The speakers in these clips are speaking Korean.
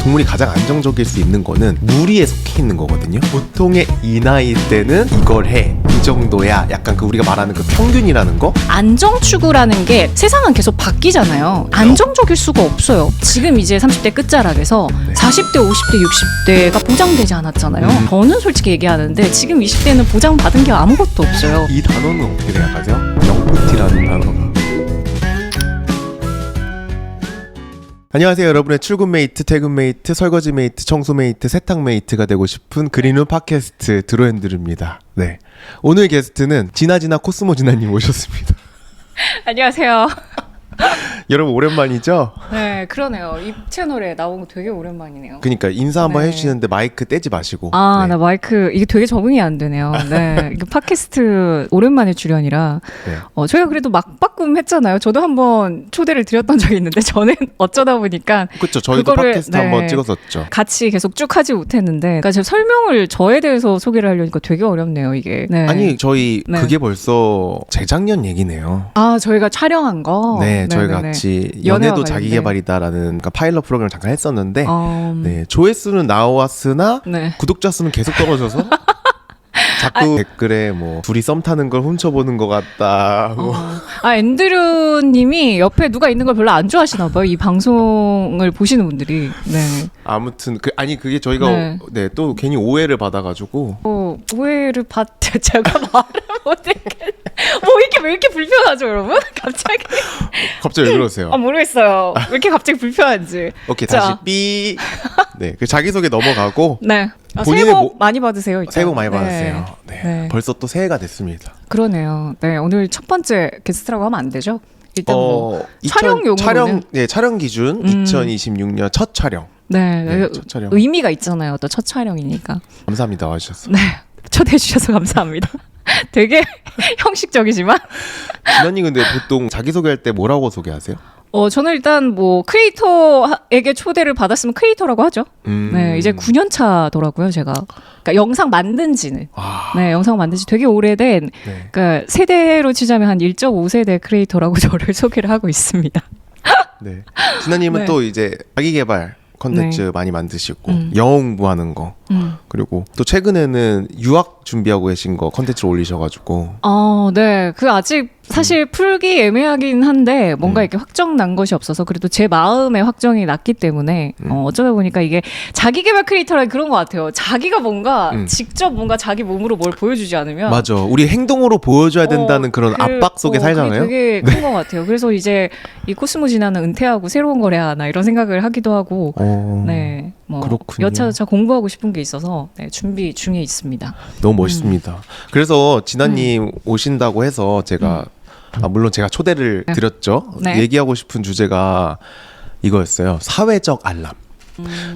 동물이 가장 안정적일 수 있는 거는 무리에 속해 있는 거거든요. 보통의 이 나이 때는 이걸 해, 이 정도야. 약간 그 우리가 말하는 그 평균이라는 거. 안정추구라는 게 세상은 계속 바뀌잖아요. 안정적일 수가 없어요. 지금 이제 30대 끝자락에서 네. 40대, 50대, 60대가 보장되지 않았잖아요. 저는 솔직히 얘기하는데 지금 20대는 보장받은 게 아무것도 없어요. 이 단어는 어떻게 생각하세요? 영포티라는 단어가. 안녕하세요. 여러분의 출근 메이트, 퇴근 메이트, 설거지 메이트, 청소 메이트, 세탁 메이트가 되고 싶은 그린룸 팟캐스트 드로앤드루입니다. 네, 오늘 게스트는 지나지나 코스모 지나님 오셨습니다. 안녕하세요. 여러분 오랜만이죠? 네, 그러네요. 이 채널에 나온 거 되게 오랜만이네요. 그러니까 인사 한번 네. 해주시는데 마이크 떼지 마시고. 아, 네. 나 마이크 이게 되게 적응이 안 되네요. 네, 이거 팟캐스트 오랜만에 출연이라 네. 저희가 그래도 막바꿈 했잖아요. 저도 한번 초대를 드렸던 적이 있는데 저는 어쩌다 보니까 그렇죠. 저희도 그거를, 팟캐스트 네. 한번 찍었었죠. 같이 계속 쭉 하지 못했는데, 그러니까 제가 설명을 저에 대해서 소개를 하려니까 되게 어렵네요, 이게. 네. 아니 저희 네. 그게 벌써 재작년 얘기네요. 아, 저희가 촬영한 거. 네, 저희가 네네네. 같이 연애와 연애도 관련된. 자기개발이다라는 그러니까 파일럿 프로그램을 잠깐 했었는데 네, 조회수는 나왔으나 네. 구독자 수는 계속 떨어져서 자꾸 댓글에 뭐 둘이 썸 타는 걸 훔쳐보는 것 같다. 뭐. 아, 앤드류님이 옆에 누가 있는 걸 별로 안 좋아하시나 봐요. 이 방송을 보시는 분들이. 네. 아무튼 그게 저희가 네. 네, 또 괜히 오해를 받아가지고 오해를 제가 말을 못했겠. 이게 왜 이렇게 불편하죠, 여러분? 갑자기 왜 그러세요? 아, 모르겠어요. 왜 이렇게 갑자기 불편한지. 오케이 자. 다시 삐. 네, 그 자기소개 넘어가고. 네. 새해 본인의 복 많이 받으세요. 일단. 새해 복 많이 네. 받으세요. 네. 네. 벌써 또 새해가 됐습니다. 그러네요. 네, 오늘 첫 번째 게스트라고 하면 안 되죠? 일단 뭐 촬영용으로는 촬영 기준 2026년 첫 촬영. 네, 네, 첫 촬영. 의미가 있잖아요. 또 첫 촬영이니까. 감사합니다 와주셔서. 네, 초대해 주셔서 감사합니다. 되게 형식적이지만 진아님 근데 보통 자기소개할 때 뭐라고 소개하세요? 저는 일단 뭐 크리에이터에게 초대를 받았으면 크리에이터라고 하죠. 네, 이제 9년 차더라고요, 제가. 그러니까 영상 만든 지는. 네, 영상 만든 지 되게 오래된, 네. 그러니까 세대로 치자면 한 1.5세대 크리에이터라고 저를 소개를 하고 있습니다. 네. 진아님은 네. 또 이제 자기개발 컨텐츠 많이 만드시고 영어 공부하는 거 그리고 또 최근에는 유학 준비하고 계신 거 컨텐츠를 올리셔가지고 네. 그 아직 사실 풀기 애매하긴 한데 뭔가 이렇게 확정 난 것이 없어서 그래도 제 마음에 확정이 났기 때문에 어쩌다 보니까 이게 자기 개발 크리에이터라 그런 것 같아요. 자기가 뭔가 직접 뭔가 자기 몸으로 뭘 보여주지 않으면 맞아. 우리 행동으로 보여줘야 된다는 그런 압박 속에 살잖아요. 그게 되게 큰 것 같아요. 그래서 이제 이 코스모 진화는 은퇴하고 새로운 걸 해야 하나 이런 생각을 하기도 하고 네. 뭐 그렇군요. 여차저차 공부하고 싶은 게 있어서 네, 준비 중에 있습니다. 너무 멋있습니다. 그래서 진아님 오신다고 해서 제가 물론 제가 초대를 드렸죠. 네. 얘기하고 싶은 주제가 이거였어요. 사회적 알람.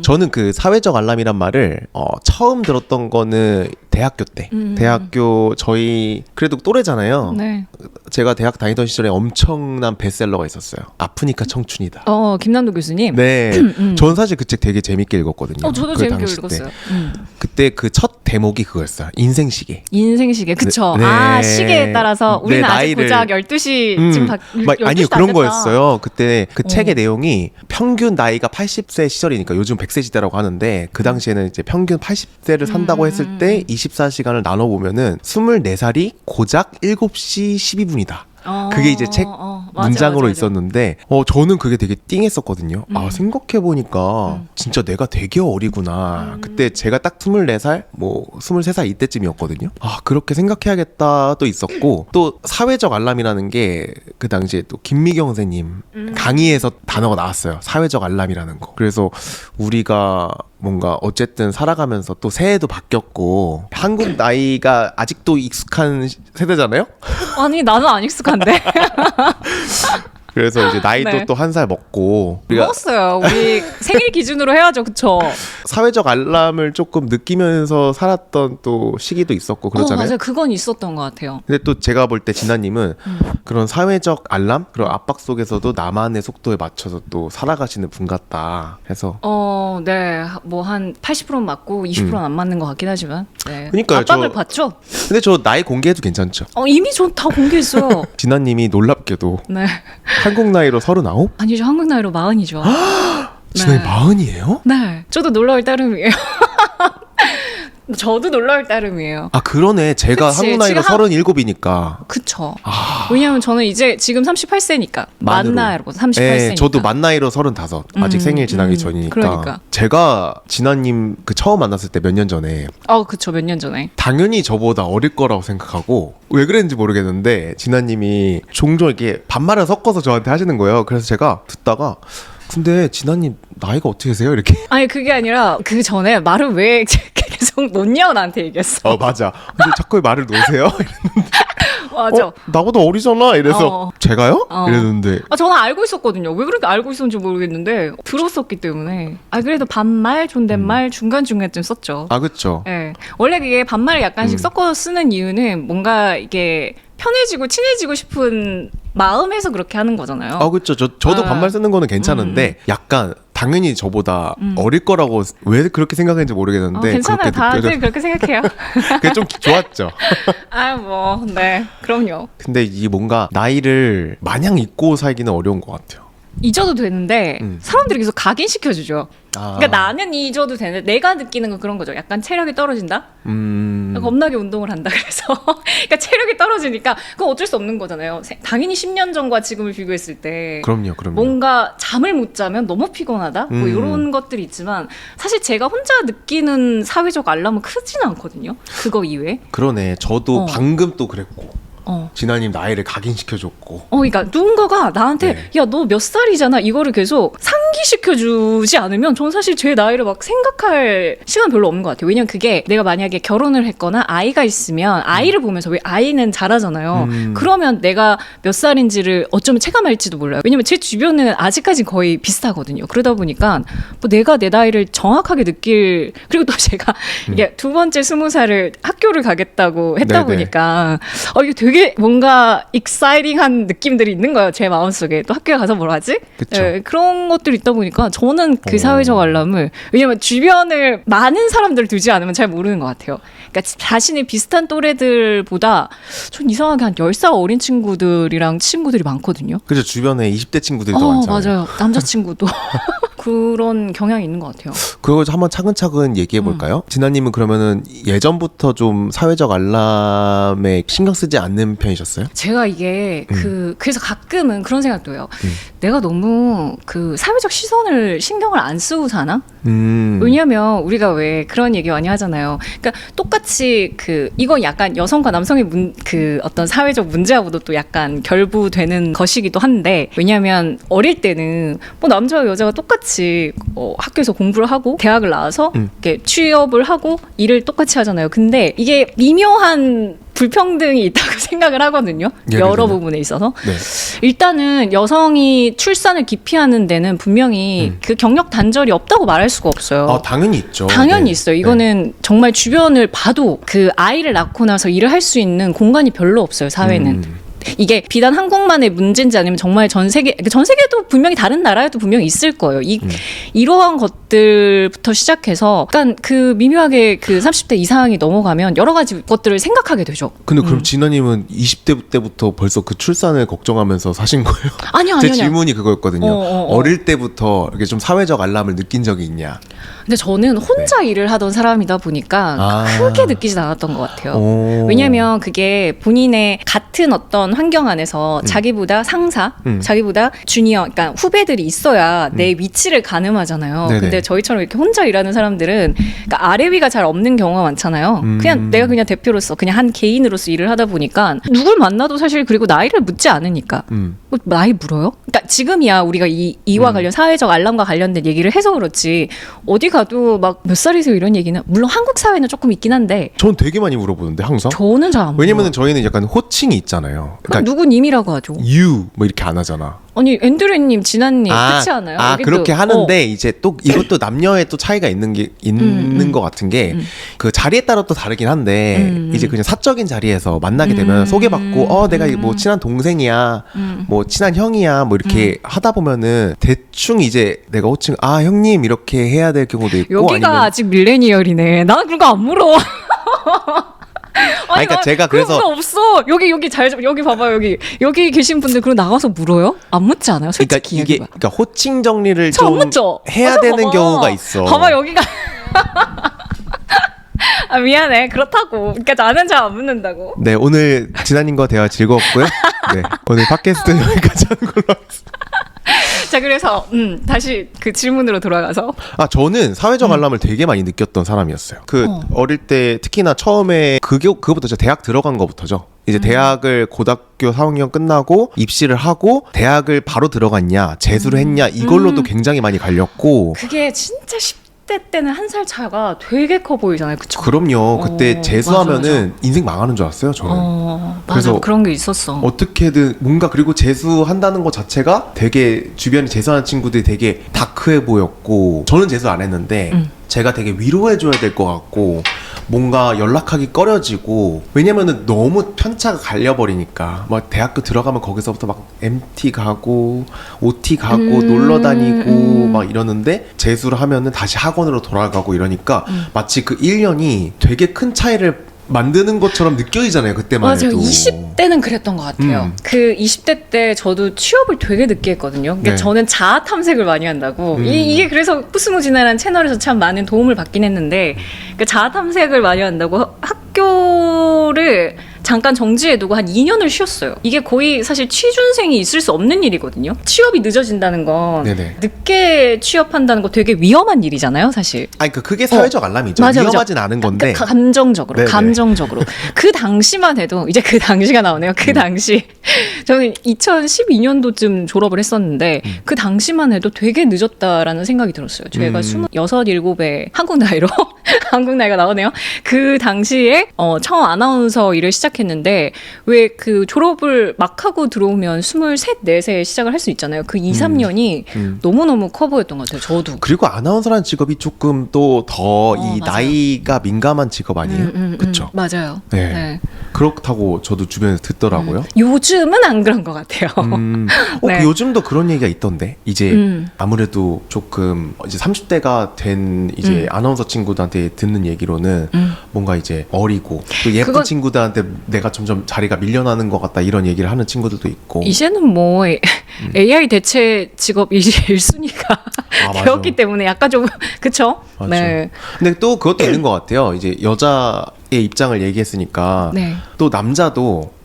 저는 그 사회적 알람이란 말을 처음 들었던 거는 대학교 때. 대학교 저희 그래도 또래잖아요. 네. 제가 대학 다니던 시절에 엄청난 베스트셀러가 있었어요. 아프니까 청춘이다. 김남도 교수님. 네, 전 사실 그 책 되게 재밌게 읽었거든요. 저도 그 재밌게 당시 때. 읽었어요. 그때 그 첫 대목이 그거였어요. 인생시계. 인생시계, 그쵸. 네. 시계에 따라서 우리는 네, 아직 나이를. 고작 12시쯤 아니요 그런 거였어요. 그때 그 책의 내용이 평균 나이가 80세 시절이니까 요즘 100세 시대라고 하는데 그 당시에는 이제 평균 80세를 산다고 했을 때 24시간을 나눠보면은 24살이 고작 7시 12분이다. 그게 이제 책 문장으로 맞아. 있었는데 저는 그게 되게 띵했었거든요. 생각해보니까 진짜 내가 되게 어리구나. 그때 제가 딱 24살 뭐 23살 이때쯤이었거든요. 그렇게 생각해야겠다 또 있었고 또 사회적 알람이라는 게 그 당시에 또 김미경 선생님 강의에서 단어가 나왔어요. 사회적 알람이라는 거. 그래서 우리가 뭔가 어쨌든 살아가면서 또 새해도 바뀌었고 한국 나이가 아직도 익숙한 세대잖아요. 아니 나는 안 익숙한데. 그래서 이제 나이도 네. 또 한 살 먹고 우리가 먹었어요. 우리 생일 기준으로 해야죠, 그쵸? 사회적 알람을 조금 느끼면서 살았던 또 시기도 있었고 그렇잖아요. 맞아요. 그건 있었던 것 같아요. 근데 또 제가 볼 때 진아님은 그런 사회적 알람, 그런 압박 속에서도 나만의 속도에 맞춰서 또 살아가시는 분 같다 해서. 네, 뭐 한 80%는 맞고 20%는 안 맞는 것 같긴 하지만. 네. 그러니까요, 압박을 받죠. 근데 저 나이 공개해도 괜찮죠? 이미 전 다 공개했어요. 진아님이 놀랍게도 네. 한국 나이로 39? 아니죠, 한국 나이로 40이죠. 진아님 40이에요? 네. 저도 놀라울 따름이에요. 저도 놀라울 따름이에요. 아 그러네. 제가 그치, 한국 나이로 지금 37이니까. 그쵸. 아, 왜냐면 저는 이제 지금 38세니까. 만으로. 만나이로 38세니까. 네, 저도 만 나이로 35. 아직 생일 지나기 전이니까. 그러니까. 제가 진아님 그 처음 만났을 때 몇 년 전에 그쵸. 몇 년 전에. 당연히 저보다 어릴 거라고 생각하고 왜 그랬는지 모르겠는데 진아님이 종종 이렇게 반말을 섞어서 저한테 하시는 거예요. 그래서 제가 듣다가 근데 진아님 나이가 어떻게 되세요? 이렇게. 아니 그게 아니라 그 전에 말을 왜 계속 놓냐고 나한테 얘기했어. 맞아. 근데 자꾸 왜 말을 놓으세요? 맞아. 나보다 어리잖아. 이래서 제가요? 어. 이랬는데 저는 알고 있었거든요. 왜 그렇게 알고 있었는지 모르겠는데 들었었기 때문에. 그래도 반말, 존댓말 중간중간쯤 썼죠. 그쵸. 네. 원래 그게 반말을 약간씩 섞어 쓰는 이유는 뭔가 이게 편해지고 친해지고 싶은 마음에서 그렇게 하는 거잖아요. 그쵸. 저도 반말 쓰는 거는 괜찮은데 약간 당연히 저보다 어릴 거라고 왜 그렇게 생각했는지 모르겠는데 괜찮아요. 그렇게 다들 그렇게 생각해요. 그게 좀 좋았죠. 네. 그럼요. 근데 이 뭔가 나이를 마냥 잊고 살기는 어려운 것 같아요. 잊어도 되는데 사람들이 계속 각인시켜주죠. 그러니까 나는 잊어도 되는데 내가 느끼는 건 그런 거죠. 약간 체력이 떨어진다? 겁나게 운동을 한다 그래서 그러니까 체력이 떨어지니까 그건 어쩔 수 없는 거잖아요. 당연히 10년 전과 지금을 비교했을 때 그럼요. 뭔가 잠을 못 자면 너무 피곤하다? 뭐 이런 것들이 있지만 사실 제가 혼자 느끼는 사회적 알람은 크지는 않거든요. 그거 이외에. 그러네. 저도 방금 또 그랬고 진아님 나이를 각인시켜줬고 그러니까 누군가가 나한테 야, 너 몇 살이잖아 이거를 계속 상기시켜주지 않으면 전 사실 제 나이를 막 생각할 시간 별로 없는 것 같아요. 왜냐면 그게 내가 만약에 결혼을 했거나 아이가 있으면 아이를 보면서 왜 아이는 잘하잖아요. 그러면 내가 몇 살인지를 어쩌면 체감할지도 몰라요. 왜냐면 제 주변은 아직까지 거의 비슷하거든요. 그러다 보니까 뭐 내가 내 나이를 정확하게 느낄 그리고 또 제가 이게 두 번째 20살을 학교를 가겠다고 했다 보니까 이게 되게 뭔가 익사이팅한 느낌들이 있는 거예요. 제 마음속에. 또 학교에 가서 뭘 하지? 네, 그런 것들이 있다 보니까 저는 그 사회적 알람을 왜냐면 주변을 많은 사람들을 두지 않으면 잘 모르는 것 같아요. 그러니까 자신의 비슷한 또래들보다 전 이상하게 한 10살 어린 친구들이랑 친구들이 많거든요. 그죠. 주변에 20대 친구들이 더 많잖아요. 맞아요. 남자친구도. 그런 경향이 있는 것 같아요. 그걸 한번 차근차근 얘기해 볼까요? 진아님은 그러면은 예전부터 좀 사회적 알람에 신경 쓰지 않는 편이셨어요? 제가 이게 그래서 가끔은 그런 생각도 해요. 내가 너무 그 사회적 시선을 신경을 안 쓰고 사나? 왜냐면 우리가 왜 그런 얘기 많이 하잖아요. 그러니까 똑같이 이건 약간 여성과 남성의 그 어떤 사회적 문제하고도 또 약간 결부되는 것이기도 한데 왜냐면 어릴 때는 뭐 남자와 여자가 똑같이 학교에서 공부를 하고 대학을 나와서 이렇게 취업을 하고 일을 똑같이 하잖아요. 근데 이게 미묘한 불평등이 있다고 생각을 하거든요. 여러 부분에 있어서. 네. 일단은 여성이 출산을 기피하는 데는 분명히 그 경력 단절이 없다고 말할 수가 없어요. 당연히 있죠. 당연히 있어요. 이거는 정말 주변을 봐도 그 아이를 낳고 나서 일을 할 수 있는 공간이 별로 없어요. 사회는. 이게 비단 한국만의 문제인지 아니면 정말 전 세계도 분명히 다른 나라에도 분명히 있을 거예요. 이러한 것들부터 시작해서 약간 그 미묘하게 그 30대 이상이 넘어가면 여러 가지 것들을 생각하게 되죠. 근데 그럼 진아님은 20대 때부터 벌써 그 출산을 걱정하면서 사신 거예요? 아니요. 제 질문이 그거였거든요. 어릴 때부터 이렇게 좀 사회적 알람을 느낀 적이 있냐? 근데 저는 혼자 일을 하던 사람이다 보니까 크게 느끼진 않았던 것 같아요. 왜냐하면 그게 본인의 같은 어떤 환경 안에서 자기보다 상사, 자기보다 주니어, 그러니까 후배들이 있어야 내 위치를 가늠하잖아요. 네네. 근데 저희처럼 이렇게 혼자 일하는 사람들은 그러니까 아래 위가 잘 없는 경우가 많잖아요. 그냥 내가 그냥 대표로서 그냥 한 개인으로서 일을 하다 보니까 누굴 만나도 사실 그리고 나이를 묻지 않으니까 뭐 나이 물어요? 그러니까 지금이야 우리가 이와 관련 사회적 알람과 관련된 얘기를 해서 그렇지 어디 가도 막 몇 살이세요 이런 얘기는 물론 한국 사회는 조금 있긴 한데 전 되게 많이 물어보는데 항상. 저는 잘 안 물어요. 왜냐면은 저희는 약간 호칭이 있잖아요. 그러니까 누구님이라고 하죠. you 뭐 이렇게 안 하잖아. 아니 앤드레님, 진아님 그렇지 않아요? 그렇게 하는데 이제 또 이것도 남녀의 또 차이가 있는 것 같은 게 그 자리에 따라 또 다르긴 한데 이제 그냥 사적인 자리에서 만나게 되면 소개받고 내가 뭐 친한 동생이야, 뭐 친한 형이야, 뭐 이렇게 하다 보면은 대충 이제 내가 호칭 형님 이렇게 해야 될 경우도 있고 여기가 아니면... 아직 밀레니얼이네. 나는 그런 거 안 물어. 아니, 그러니까 제가 그래서 그거 없어. 여기 봐봐요. 여기 계신 분들 그럼 나가서 물어요? 안 묻지 않아요? 그러니까 솔직히 이게 이야기해봐. 그러니까 호칭 정리를 저 좀 안 묻죠? 해야 맞아, 되는 봐봐. 경우가 있어. 봐봐 여기가 아 미안해 그렇다고. 그러니까 나는 잘 안 묻는다고. 네, 오늘 진아님과 대화 즐거웠고요. 네, 오늘 팟캐스트 여기까지 하는 걸로 하겠습니다. 자 그래서 다시 그 질문으로 돌아가서 저는 사회적 알람을 되게 많이 느꼈던 사람이었어요. 어릴 때 특히나 처음에 그거부터 저 대학 들어간 거부터죠. 이제 대학을 고등학교 4학년 끝나고 입시를 하고 대학을 바로 들어갔냐, 재수를 했냐 이걸로도 굉장히 많이 갈렸고. 그게 진짜 10대 때는 한 살 차가 되게 커 보이잖아요. 그쵸? 그럼요. 그때 재수하면은 맞아. 인생 망하는 줄 알았어요, 저는. 맞아. 그래서 그런 게 있었어. 어떻게든 뭔가 그리고 재수한다는 것 자체가 되게 주변에 재수하는 친구들이 되게 다크해 보였고 저는 재수 안 했는데 제가 되게 위로해줘야 될 것 같고 뭔가 연락하기 꺼려지고 왜냐면은 너무 편차가 갈려버리니까 막 대학교 들어가면 거기서부터 막 MT 가고 OT 가고 놀러 다니고 막 이러는데 재수를 하면은 다시 학원으로 돌아가고 이러니까 마치 그 1년이 되게 큰 차이를 만드는 것처럼 느껴지잖아요. 그때만 맞아요. 해도. 20대는 그랬던 것 같아요. 그 20대 때 저도 취업을 되게 늦게 했거든요. 그러니까 네. 저는 자아 탐색을 많이 한다고. 이게 그래서 코스모지나라는 채널에서 참 많은 도움을 받긴 했는데 그 자아 탐색을 많이 한다고 학교를 잠깐 정지해두고 한 2년을 쉬었어요. 이게 거의 사실 취준생이 있을 수 없는 일이거든요. 취업이 늦어진다는 건 네네. 늦게 취업한다는 거 되게 위험한 일이잖아요, 사실. 아니 그게 사회적 알람이죠. 맞아, 위험하진 않은 건데. 감정적으로 네네. 감정적으로 그 당시만 해도 이제 그 당시가 나오네요. 그 당시 저는 2012년도쯤 졸업을 했었는데 그 당시만 해도 되게 늦었다라는 생각이 들었어요. 제가 26, 7에 한국 나이로 한국 나이가 나오네요. 그 당시에 처음 아나운서 일을 시작했는데 왜 그 졸업을 막 하고 들어오면 23, 4세 시작을 할 수 있잖아요. 그 2, 3년이 너무너무 커 보였던 것 같아요. 저도. 그리고 아나운서라는 직업이 조금 또 더 이 맞아요. 나이가 민감한 직업 아니에요? 그렇죠. 맞아요. 네. 네. 그렇다고 저도 주변에서 듣더라고요. 요즘은 안 그런 것 같아요. 네. 그 요즘도 그런 얘기가 있던데 이제 아무래도 조금 이제 30대가 된 이제 아나운서 친구들한테 듣는 얘기로는 뭔가 이제 어리고 또 예쁜 그건- 친구들한테 내가 점점 자리가 밀려나는 것 같다 이런 얘기를 하는 친구들도 있고. 이제는 뭐 AI 대체 직업 이제 1순위가 맞아. 되었기 때문에 약간 좀 그쵸? 맞죠. 네. 근데 또 그것도 있는 것 같아요. 이제 여자의 입장을 얘기했으니까 네. 또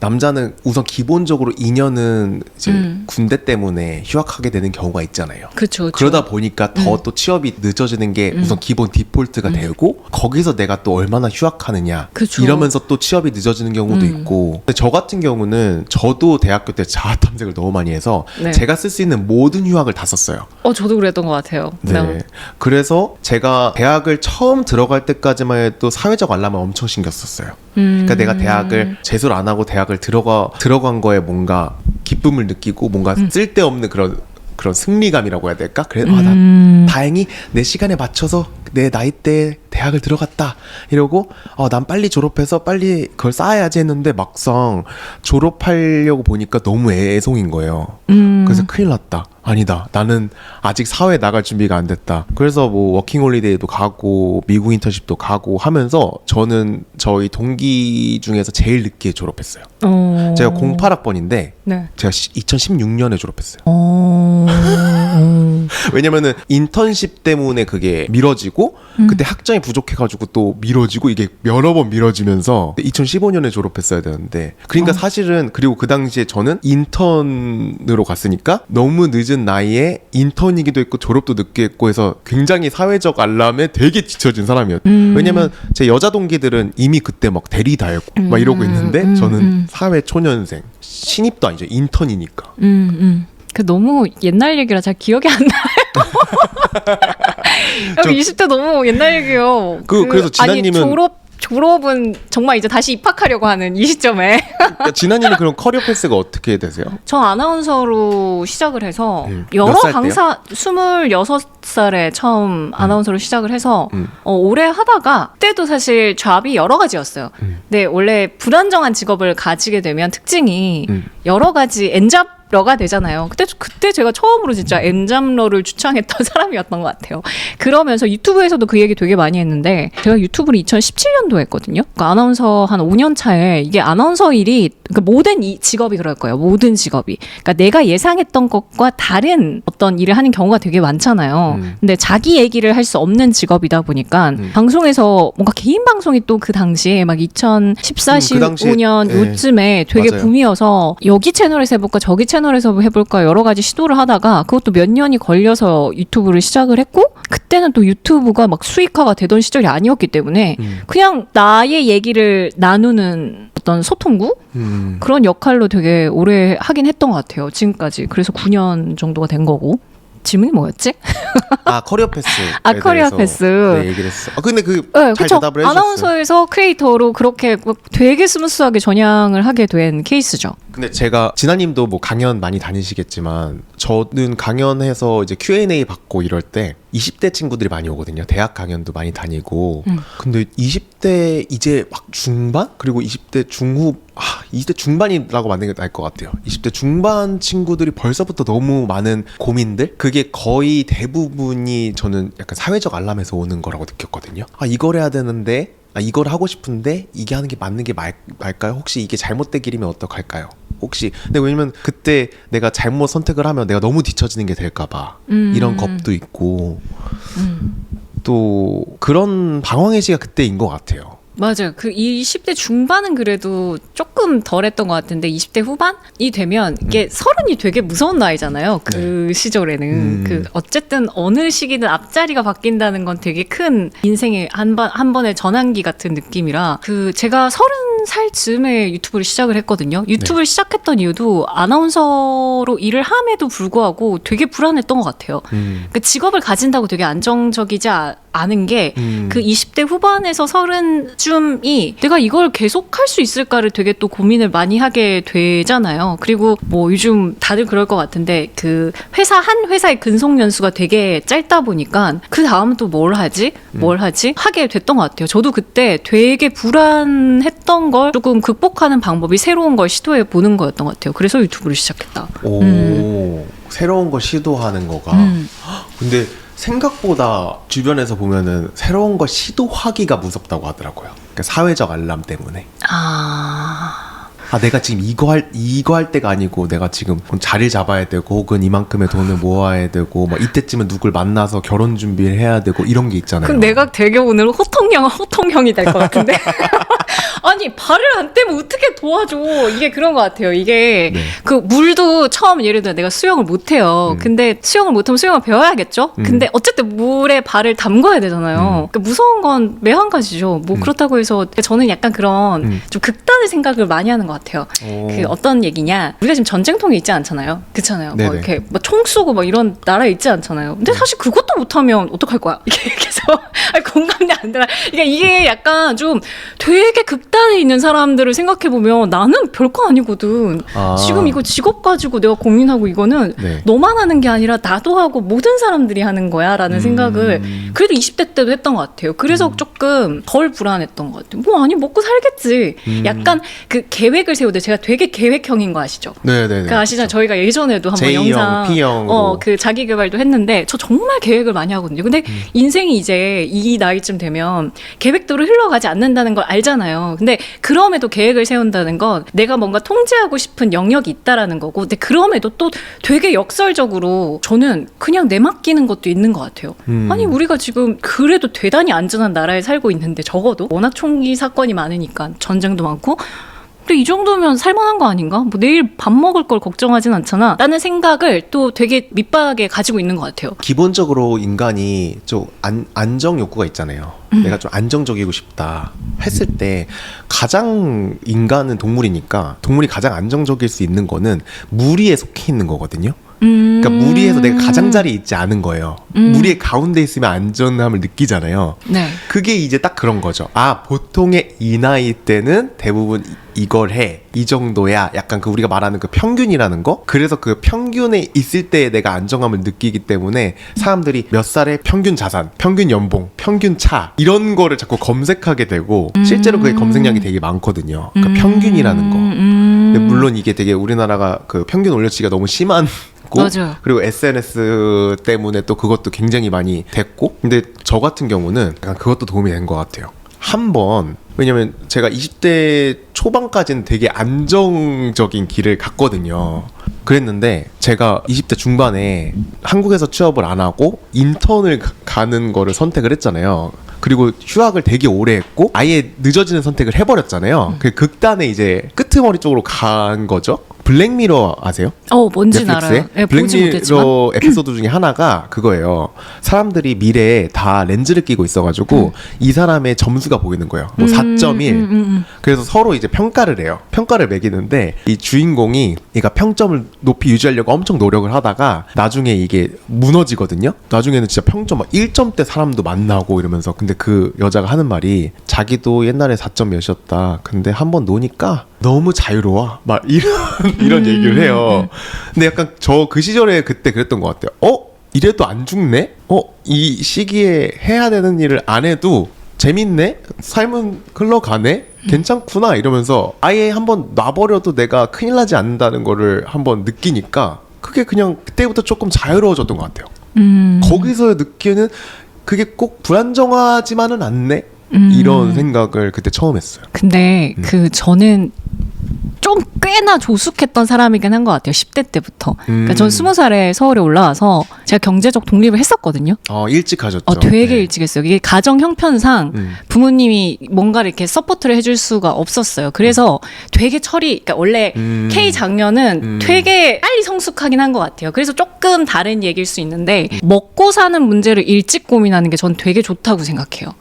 남자는 우선 기본적으로 2년은 이제 군대 때문에 휴학하게 되는 경우가 있잖아요. 그쵸. 그러다 보니까 더 또 취업이 늦어지는 게 우선 기본 디폴트가 되고 거기서 내가 또 얼마나 휴학하느냐 그쵸. 이러면서 또 취업이 늦어지는 경우도 있고. 근데 저 같은 경우는 저도 대학교 때 자아 탐색을 너무 많이 해서 네. 제가 쓸 수 있는 모든 휴학을 다 썼어요. 저도 그랬던 것 같아요. 네. 그래서 제가 대학을 처음 들어갈 때까지만 해도 사회적 알람을 엄청 신경 썼어요. 그러니까 내가 대학을 재수를 안 하고 대학을 들어간 거에 뭔가 기쁨을 느끼고 뭔가 쓸데없는 그런 승리감이라고 해야 될까? 그래, 나 다행히 내 시간에 맞춰서 내 나이 때 대학을 들어갔다 이러고 난 빨리 졸업해서 빨리 그걸 쌓아야지 했는데 막상 졸업하려고 보니까 너무 애송인 거예요. 그래서 큰일 났다. 아니다. 나는 아직 사회에 나갈 준비가 안 됐다. 그래서 뭐 워킹홀리데이도 가고 미국 인턴십도 가고 하면서 저는 저희 동기 중에서 제일 늦게 졸업했어요. 제가 08학번인데 네. 제가 2016년에 졸업했어요. 왜냐면은 인턴십 때문에 그게 미뤄지고 그때 학점이 부족해가지고 또 미뤄지고 이게 여러 번 미뤄지면서 2015년에 졸업했어야 되는데 그러니까 사실은 그리고 그 당시에 저는 인턴으로 갔으니까 너무 늦은 나이에 인턴이기도 했고 졸업도 늦게 했고 해서 굉장히 사회적 알람에 되게 뒤처진 사람이었어요. 왜냐면 제 여자 동기들은 이미 그때 막 대리 달고 막 이러고 있는데 저는 사회 초년생 신입도 아니죠. 인턴이니까. 그 너무 옛날 얘기라 잘 기억이 안 나요. 20대 너무 옛날 얘기요. 그래서 진아님은 아니, 졸업은 정말 이제 다시 입학하려고 하는 이 시점에 그러니까 진아님은 그럼 커리어 패스가 어떻게 되세요? 저 아나운서로 시작을 해서 몇 여러 살 강사 26살에 처음 아나운서로 시작을 해서 오래 하다가 그때도 사실 잡이 여러 가지였어요. 근데 원래 불안정한 직업을 가지게 되면 특징이 여러 가지 엔잡 M잡러가 되잖아요. 그때 제가 처음으로 진짜 M잡러를 주창했던 사람이었던 것 같아요. 그러면서 유튜브에서도 그 얘기 되게 많이 했는데 제가 유튜브를 2017년도에 했거든요. 그러니까 아나운서 한 5년 차에 이게 아나운서 일이 그러니까 모든 직업이 그럴 거예요. 모든 직업이. 그러니까 내가 예상했던 것과 다른 어떤 일을 하는 경우가 되게 많잖아요. 근데 자기 얘기를 할 수 없는 직업이다 보니까 방송에서 뭔가 개인 방송이 또 그 당시에 막 2014, 그 당시에, 15년 예. 요쯤에 되게 맞아요. 붐이어서 여기 채널에서 해볼까 저기 채널에서 해볼까 여러 가지 시도를 하다가 그것도 몇 년이 걸려서 유튜브를 시작을 했고 그때는 또 유튜브가 막 수익화가 되던 시절이 아니었기 때문에 그냥 나의 얘기를 나누는 어떤 소통구? 그런 역할로 되게 오래 하긴 했던 것 같아요. 지금까지. 그래서 9년 정도가 된 거고. 질문이 뭐였지? 커리어 패스. 커리어 패스. 네, 얘기를 했어. 근데 잘 네, 그쵸. 대답을 해주셨어요. 아나운서에서 크리에이터로 그렇게 되게 스무스하게 전향을 하게 된 케이스죠. 근데 제가 진아님도 뭐 강연 많이 다니시겠지만 저는 강연해서 이제 Q&A 받고 이럴 때 20대 친구들이 많이 오거든요. 대학 강연도 많이 다니고. 근데 20대 이제 막 중반? 그리고 20대 중후 20대 중반이라고 만드는 게 나을 것 같아요. 20대 중반 친구들이 벌써부터 너무 많은 고민들? 그게 거의 대부분이 저는 약간 사회적 알람에서 오는 거라고 느꼈거든요. 이걸 해야 되는데 이걸 하고 싶은데 이게 하는 게 맞는 게 말까요? 혹시 이게 잘못된 길이면 어떡할까요? 혹시 근데 왜냐면 그때 내가 잘못 선택을 하면 내가 너무 뒤처지는 게 될까봐 이런 겁도 있고 또 그런 방황의 시기가 그때인 것 같아요. 맞아요. 그 20대 중반은 그래도 조금 덜했던 것 같은데 20대 후반이 되면 이게 서른이 되게 무서운 나이잖아요. 그 시절에는 그 어쨌든 어느 시기든 앞자리가 바뀐다는 건 되게 큰 인생의 한 번의 전환기 같은 느낌이라 그 제가 30살 즈음에 유튜브를 시작을 했거든요. 유튜브를 시작했던 이유도 아나운서로 일을 함에도 불구하고 되게 불안했던 것 같아요. 그 직업을 가진다고 되게 안정적이지 않은 게 그 20대 후반에서 30쯤이 내가 이걸 계속 할 수 있을까를 되게 또 고민을 많이 하게 되잖아요. 그리고 뭐 요즘 다들 그럴 것 같은데 그 한 회사의 근속 연수가 되게 짧다 보니까 그 다음 또 뭘 하지 하게 됐던 것 같아요. 저도 그때 되게 불안했던 걸 조금 극복하는 방법이 새로운 걸 시도해 보는 거였던 것 같아요. 그래서 유튜브를 시작했다. 새로운 거 시도하는 거가 근데 생각보다 주변에서 보면은 새로운 거 시도하기가 무섭다고 하더라고요. 그러니까 사회적 알람 때문에. 내가 지금 이거 할 때가 아니고 내가 지금 자리를 잡아야 되고 혹은 이만큼의 돈을 모아야 되고 막 이때쯤은 누굴 만나서 결혼 준비를 해야 되고 이런 게 있잖아요. 그럼 내가 되게 오늘 호통형이 될 것 같은데. 아니 발을 안 떼면 어떻게 도와줘. 이게 그런 것 같아요. 이게 그 물도 처음 예를 들어 내가 수영을 못해요. 근데 수영을 못하면 수영을 배워야겠죠. 근데 어쨌든 물에 발을 담궈야 되잖아요. 그러니까 무서운 건 매한가지죠. 뭐 그렇다고 해서 저는 약간 그런 좀 극단의 생각을 많이 하는 것 같아요. 그 어떤 얘기냐. 우리가 지금 전쟁통에 있지 않잖아요. 그렇잖아요. 뭐 이렇게 뭐 총 쏘고 뭐 이런 나라에 있지 않잖아요. 근데 사실 그것도 못하면 어떡할 거야. 이렇게 해서 공감이 안 되나. 그러니까 이게 약간 좀 되게 극단에 있는 사람들을 생각해 보면 나는 별거 아니거든. 지금 이거 직업 가지고 내가 고민하고 이거는 너만 하는 게 아니라 나도 하고 모든 사람들이 하는 거야라는 생각을 그래도 20대 때도 했던 것 같아요. 그래서 조금 덜 불안했던 것 같아요. 뭐 아니 먹고 살겠지. 약간 그 계획을 세울 때 제가 되게 계획형인 거 아시죠? 네네네. 그 아시잖아요. 저희가 예전에도 한번 J형, 영상 P형으로 그 자기 개발도 했는데 저 정말 계획을 많이 하거든요. 근데 인생이 이제 이 나이쯤 되면 계획대로 흘러가지 않는다는 걸 알잖아요. 근데 그럼에도 계획을 세운다는 건 내가 뭔가 통제하고 싶은 영역이 있다라는 거고, 근데 그럼에도 또 되게 역설적으로 저는 그냥 내맡기는 것도 있는 것 같아요. 아니 우리가 지금 그래도 대단히 안전한 나라에 살고 있는데 적어도 워낙 총기 사건이 많으니까 전쟁도 많고 근데 이 정도면 살만한 거 아닌가? 뭐 내일 밥 먹을 걸 걱정하진 않잖아 라는 생각을 또 되게 밑바닥에 가지고 있는 것 같아요. 기본적으로 인간이 좀 안정 욕구가 있잖아요. 내가 좀 안정적이고 싶다 했을 때 가장 인간은 동물이니까 동물이 가장 안정적일 수 있는 거는 무리에 속해 있는 거거든요. 그러니까 무리에서 내가 가장자리에 있지 않은 거예요. 무리의 가운데 있으면 안전함을 느끼잖아요. 네. 그게 이제 딱 그런 거죠. 보통의 이 나이 때는 대부분 이걸 해. 이 정도야. 약간 그 우리가 말하는 그 평균이라는 거? 그래서 그 평균에 있을 때 내가 안정감을 느끼기 때문에 사람들이 몇 살의 평균 자산, 평균 연봉, 평균 차 이런 거를 자꾸 검색하게 되고 실제로 그게 검색량이 되게 많거든요. 그러니까 평균이라는 거. 근데 물론 이게 되게 우리나라가 그 평균 올려치기가 너무 심한 고 맞아요. 그리고 SNS 때문에 또 그것도 굉장히 많이 됐고 근데 저 같은 경우는 약간 그것도 도움이 된 것 같아요. 한번 왜냐면 제가 20대 초반까지는 되게 안정적인 길을 갔거든요. 그랬는데 제가 20대 중반에 한국에서 취업을 안 하고 인턴을 가는 거를 선택을 했잖아요. 그리고 휴학을 되게 오래 했고 아예 늦어지는 선택을 해버렸잖아요. 그 극단의 이제 끄트머리 쪽으로 간 거죠. 블랙미러 아세요? 뭔지는 알아요. 네, 보지 못했지만. 블랙미러 에피소드 중에 하나가 그거예요. 사람들이 미래에 다 렌즈를 끼고 있어가지고 이 사람의 점수가 보이는 거예요. 뭐 4.1. 그래서 서로 이제 평가를 해요. 평가를 매기는데 이 주인공이 그러니까 평점을 높이 유지하려고 엄청 노력을 하다가 나중에 이게 무너지거든요. 나중에는 진짜 평점 막 1점대 사람도 만나고 이러면서 근데 그 여자가 하는 말이 자기도 옛날에 4점 몇이었다. 근데 한번 노니까 너무 자유로워. 막 이런 얘기를 해요. 근데 약간 저 그 시절에 그때 그랬던 것 같아요. 이래도 안 죽네? 이 시기에 해야 되는 일을 안 해도 재밌네? 삶은 흘러가네? 괜찮구나 이러면서 아예 한번 놔버려도 내가 큰일 나지 않는다는 거를 한번 느끼니까 그게 그냥 그때부터 조금 자유로워졌던 것 같아요. 거기서 느끼는 그게 꼭 불안정하지만은 않네? 이런 생각을 그때 처음 했어요. 근데 저는 좀 꽤나 조숙했던 사람이긴 한 것 같아요. 10대 때부터. 그러니까 전 20살에 서울에 올라와서 제가 경제적 독립을 했었거든요. 일찍 하셨죠. 되게 네. 일찍 했어요. 이게 가정 형편상 부모님이 뭔가를 이렇게 서포트를 해줄 수가 없었어요. 그래서 되게 그러니까 원래 K 장녀는 되게 빨리 성숙하긴 한 것 같아요. 그래서 조금 다른 얘기일 수 있는데 먹고 사는 문제를 일찍 고민하는 게 전 되게 좋다고 생각해요.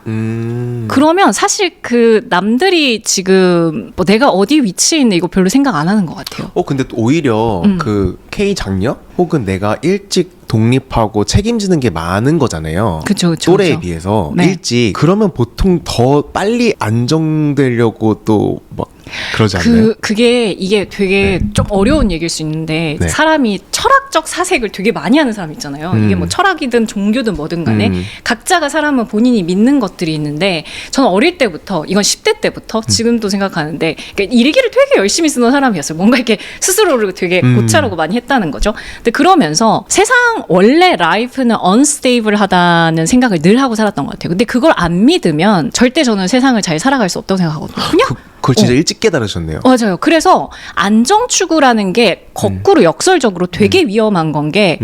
그러면 사실 그 남들이 지금 뭐 내가 어디 위치에 있는 이거 별로 생각 안 하는 것 같아요. 근데 또 오히려 그 K 장녀 혹은 내가 일찍 독립하고 책임지는 게 많은 거잖아요. 그쵸. 또래에 비해서 네. 일찍 그러면 보통 더 빨리 안정되려고 또 막 그러지 않나요? 그게 이게 되게 좀 어려운 얘기일 수 있는데 네. 사람이 철학적 사색을 되게 많이 하는 사람 있잖아요. 이게 뭐 철학이든 종교든 뭐든 간에 각자가 사람은 본인이 믿는 것들이 있는데 저는 어릴 때부터 이건 10대 때부터 지금도 생각하는데 그러니까 일기를 되게 열심히 쓰는 사람이었어요. 뭔가 이렇게 스스로를 되게 고찰하고 많이 했다는 거죠. 근데 그러면서 세상 원래 라이프는 unstable하다는 생각을 늘 하고 살았던 것 같아요. 근데 그걸 안 믿으면 절대 저는 세상을 잘 살아갈 수 없다고 생각하거든요. 그냥 그걸 진짜 일찍 깨달으셨네요. 맞아요. 그래서 안정 추구라는 게 거꾸로 역설적으로 되게 위험한 건 게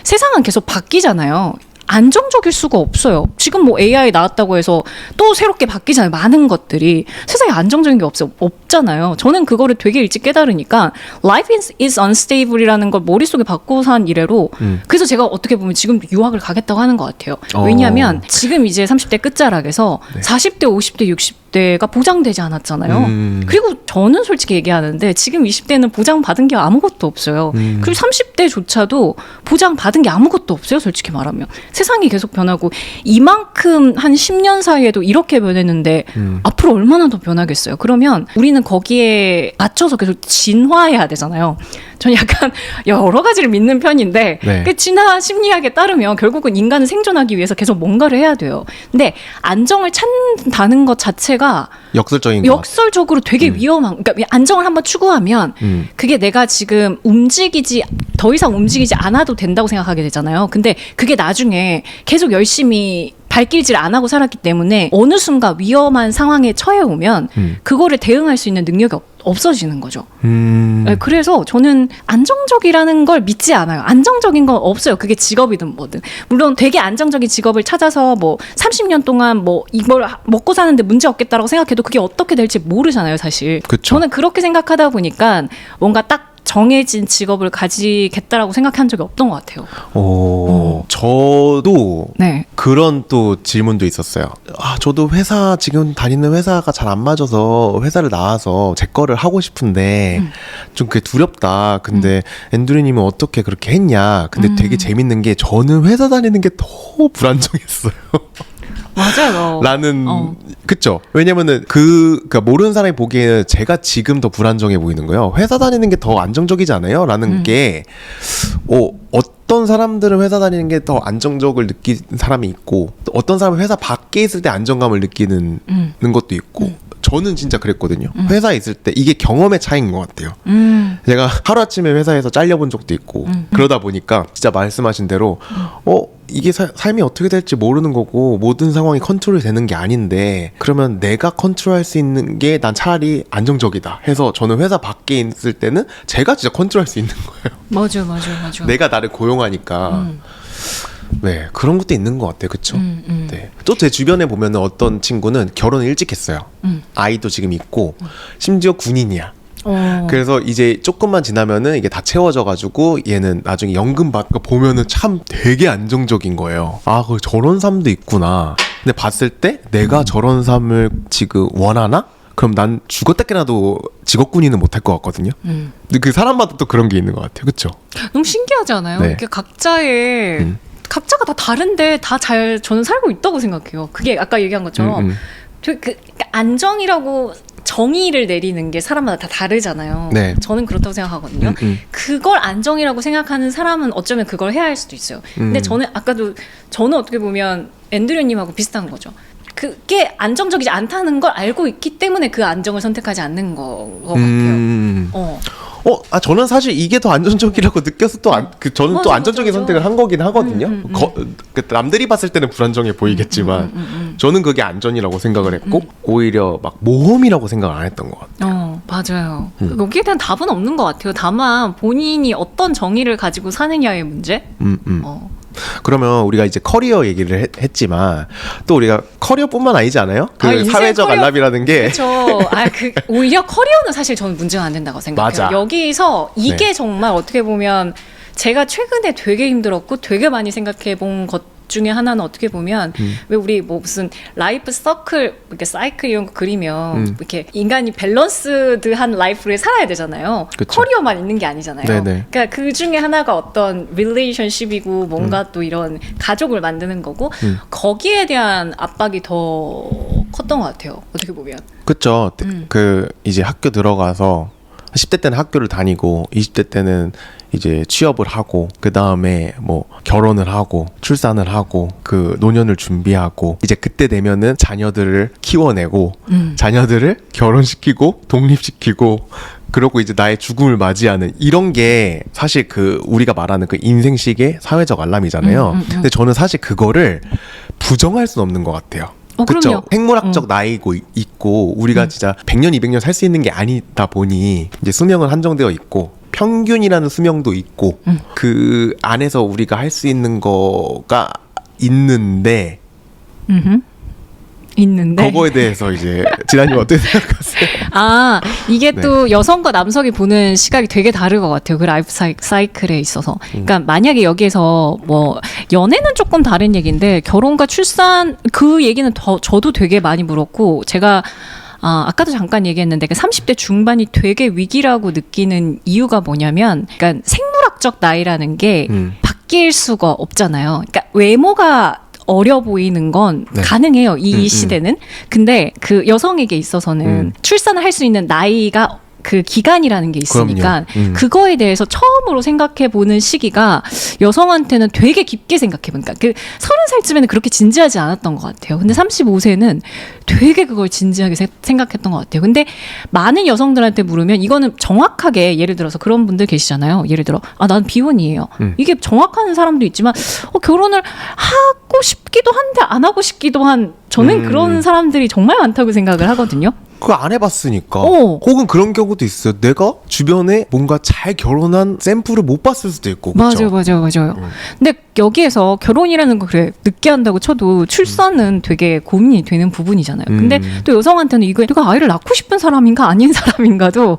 세상은 계속 바뀌잖아요. 안정적일 수가 없어요. 지금 뭐 AI 나왔다고 해서 또 새롭게 바뀌잖아요. 많은 것들이. 세상에 안정적인 게 없잖아요. 저는 그거를 되게 일찍 깨달으니까 life is unstable이라는 걸 머릿속에 바꾸고 산 이래로 그래서 제가 어떻게 보면 지금 유학을 가겠다고 하는 것 같아요. 왜냐하면 지금 이제 30대 끝자락에서 네. 40대, 50대, 60대가 보장되지 않았잖아요. 그리고 저는 솔직히 얘기하는데 지금 20대는 보장받은 게 아무것도 없어요. 그리고 30대조차도 보장받은 게 아무것도 없어요. 솔직히 말하면. 세상이 계속 변하고 이만큼 한 10년 사이에도 이렇게 변했는데 앞으로 얼마나 더 변하겠어요. 그러면 우리는 거기에 맞춰서 계속 진화해야 되잖아요. 전 약간 여러 가지를 믿는 편인데 네. 그 진화 심리학에 따르면 결국은 인간은 생존하기 위해서 계속 뭔가를 해야 돼요. 근데 안정을 찾는다는 것 자체가 역설적인 것 역설적으로 되게 위험한. 그러니까 안정을 한번 추구하면 그게 내가 지금 더 이상 움직이지 않아도 된다고 생각하게 되잖아요. 근데 그게 나중에 계속 열심히 발길질 안 하고 살았기 때문에 어느 순간 위험한 상황에 처해 오면 그거를 대응할 수 있는 능력이 없어지는 거죠. 네, 그래서 저는 안정적이라는 걸 믿지 않아요. 안정적인 건 없어요. 그게 직업이든 뭐든. 물론 되게 안정적인 직업을 찾아서 뭐 30년 동안 뭐 이걸 먹고 사는데 문제 없겠다라고 생각해도 그게 어떻게 될지 모르잖아요, 사실. 그쵸. 저는 그렇게 생각하다 보니까 뭔가 딱 정해진 직업을 가지겠다라고 생각한 적이 없던 것 같아요. 저도 네. 그런 또 질문도 있었어요. 저도 지금 다니는 회사가 잘 안 맞아서 회사를 나와서 제 거를 하고 싶은데 좀 그게 두렵다. 근데 앤드류님은 어떻게 그렇게 했냐. 근데 되게 재밌는 게 저는 회사 다니는 게 더 불안정했어요. 맞아요. 나는 그쵸. 왜냐면은 그러니까 모르는 사람이 보기에는 제가 지금 더 불안정해 보이는 거예요. 회사 다니는 게 더 안정적이지 않아요? 라는 게 어떤 사람들은 회사 다니는 게 더 안정적을 느끼는 사람이 있고 또 어떤 사람은 회사 밖에 있을 때 안정감을 느끼는 것도 있고 저는 진짜 그랬거든요. 회사에 있을 때 이게 경험의 차이인 것 같아요. 제가 하루아침에 회사에서 잘려본 적도 있고 그러다 보니까 진짜 말씀하신 대로 이게 삶이 어떻게 될지 모르는 거고 모든 상황이 컨트롤이 되는 게 아닌데 그러면 내가 컨트롤할 수 있는 게 난 차라리 안정적이다 해서 저는 회사 밖에 있을 때는 제가 진짜 컨트롤할 수 있는 거예요. 맞아. 내가 나를 고용하니까 네 그런 것도 있는 것 같아요. 그쵸? 네. 또 제 주변에 보면은 어떤 친구는 결혼을 일찍 했어요. 아이도 지금 있고 심지어 군인이야. 그래서 이제 조금만 지나면은 이게 다 채워져가지고 얘는 나중에 연금 받고 보면은 참 되게 안정적인 거예요. 아, 저런 삶도 있구나. 근데 봤을 때 내가 저런 삶을 지금 원하나? 그럼 난 죽었다 깨나도 직업군인은 못할 것 같거든요. 근데 그 사람마다 또 그런 게 있는 것 같아요. 그쵸? 너무 신기하지 않아요? 네. 이게 각자의 각자가 다 다른데 다 잘 저는 살고 있다고 생각해요. 그게 아까 얘기한 것처럼 되게 그러니까 안정이라고 정의를 내리는 게 사람마다 다 다르잖아요. 네. 저는 그렇다고 생각하거든요. 그걸 안정이라고 생각하는 사람은 어쩌면 그걸 해야 할 수도 있어요. 근데 저는 저는 어떻게 보면 앤드류님하고 비슷한 거죠. 그게 안정적이지 않다는 걸 알고 있기 때문에 그 안정을 선택하지 않는 것 같아요. 저는 사실 이게 더 안정적이라고 느껴서 저는 또 안정적인 선택을 한 거긴 하거든요. 남들이 봤을 때는 불안정해 보이겠지만 저는 그게 안전이라고 생각을 했고 오히려 막 모험이라고 생각을 안 했던 것 같아요. 맞아요. 여기에 대한 답은 없는 것 같아요. 다만 본인이 어떤 정의를 가지고 사느냐의 문제. 그러면 우리가 이제 커리어 얘기를 했지만 또 우리가 커리어뿐만 아니지 않아요? 사회적 안락이라는 게 그렇죠. 오히려 커리어는 사실 저는 문제가 안 된다고 생각해요. 맞아. 여기서 이게 정말 어떻게 보면 제가 최근에 되게 힘들었고 되게 많이 생각해 본 것 중에 하나는 어떻게 보면 왜 우리 뭐 무슨 라이프 서클 이렇게 사이클 이런 거 그리면 이렇게 인간이 밸런스드한 라이프를 살아야 되잖아요. 그쵸. 커리어만 있는 게 아니잖아요. 네네. 그러니까 그 중에 하나가 어떤 릴레이션십이고 뭔가 또 이런 가족을 만드는 거고 거기에 대한 압박이 더 컸던 것 같아요. 어떻게 보면. 그쵸. 이제 학교 들어가서 10대 때는 학교를 다니고 20대 때는 이제 취업을 하고 그 다음에 뭐 결혼을 하고 출산을 하고 그 노년을 준비하고 이제 그때 되면은 자녀들을 키워내고 자녀들을 결혼시키고 독립시키고 그러고 이제 나의 죽음을 맞이하는 이런 게 사실 우리가 말하는 그 인생식의 사회적 알람이잖아요. 근데 저는 사실 그거를 부정할 수는 없는 것 같아요. 그렇죠. 그럼요. 생물학적 나이고 있고 우리가 진짜 100년, 200년 살 수 있는 게 아니다 보니 이제 수명은 한정되어 있고 평균이라는 수명도 있고 그 안에서 우리가 할 수 있는 거가 있는데 그거에 대해서 이제 지나님 어떻게 생각하세요? 이게 또 여성과 남성이 보는 시각이 되게 다른 것 같아요. 그 라이프 사이클에 있어서. 그러니까 만약에 여기에서 뭐 연애는 조금 다른 얘기인데 결혼과 출산 그 얘기는 저도 되게 많이 물었고 제가 아까도 잠깐 얘기했는데 30대 중반이 되게 위기라고 느끼는 이유가 뭐냐면 그러니까 생물학적 나이라는 게 바뀔 수가 없잖아요. 그러니까 외모가 어려 보이는 건 가능해요. 이 시대는. 근데 그 여성에게 있어서는 출산을 할 수 있는 나이가 그 기간이라는 게 있으니까 그거에 대해서 처음으로 생각해 보는 시기가 여성한테는 되게 깊게 생각해 보니까 그 30살쯤에는 그렇게 진지하지 않았던 것 같아요. 근데 35세는 되게 그걸 진지하게 생각했던 것 같아요. 근데 많은 여성들한테 물으면 이거는 정확하게 예를 들어서 그런 분들 계시잖아요. 예를 들어 난 비혼이에요. 이게 정확한 사람도 있지만 결혼을 하고 싶기도 한데 안 하고 싶기도 한 저는 그런 사람들이 정말 많다고 생각을 하거든요. 그거 안 해봤으니까. 혹은 그런 경우도 있어요. 내가 주변에 뭔가 잘 결혼한 샘플을 못 봤을 수도 있고. 그쵸? 맞아요. 근데 여기에서 결혼이라는 거 그래 늦게 한다고 쳐도 출산은 되게 고민이 되는 부분이잖아요. 근데 또 여성한테는 이거 내가 아이를 낳고 싶은 사람인가 아닌 사람인가도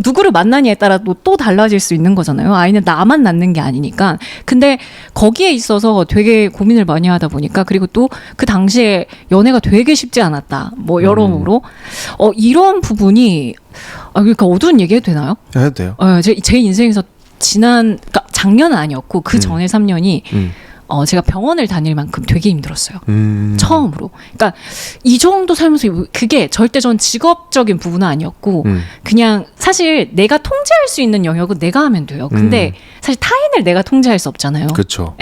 누구를 만나냐에 따라 또 달라질 수 있는 거잖아요. 아이는 나만 낳는 게 아니니까. 근데 거기에 있어서 되게 고민을 많이 하다 보니까 그리고 또 그 당시에 연애가 되게 쉽지 않았다. 뭐 여러모로 이런 부분이 그러니까 어두운 얘기 해도 되나요? 해도 돼요. 제 인생에서 그러니까 작년은 아니었고 그 전에 3년이 제가 병원을 다닐 만큼 되게 힘들었어요. 처음으로. 그러니까 이 정도 살면서 그게 절대 전 직업적인 부분은 아니었고 그냥 사실 내가 통제할 수 있는 영역은 내가 하면 돼요. 근데 사실 타인을 내가 통제할 수 없잖아요. 그렇죠.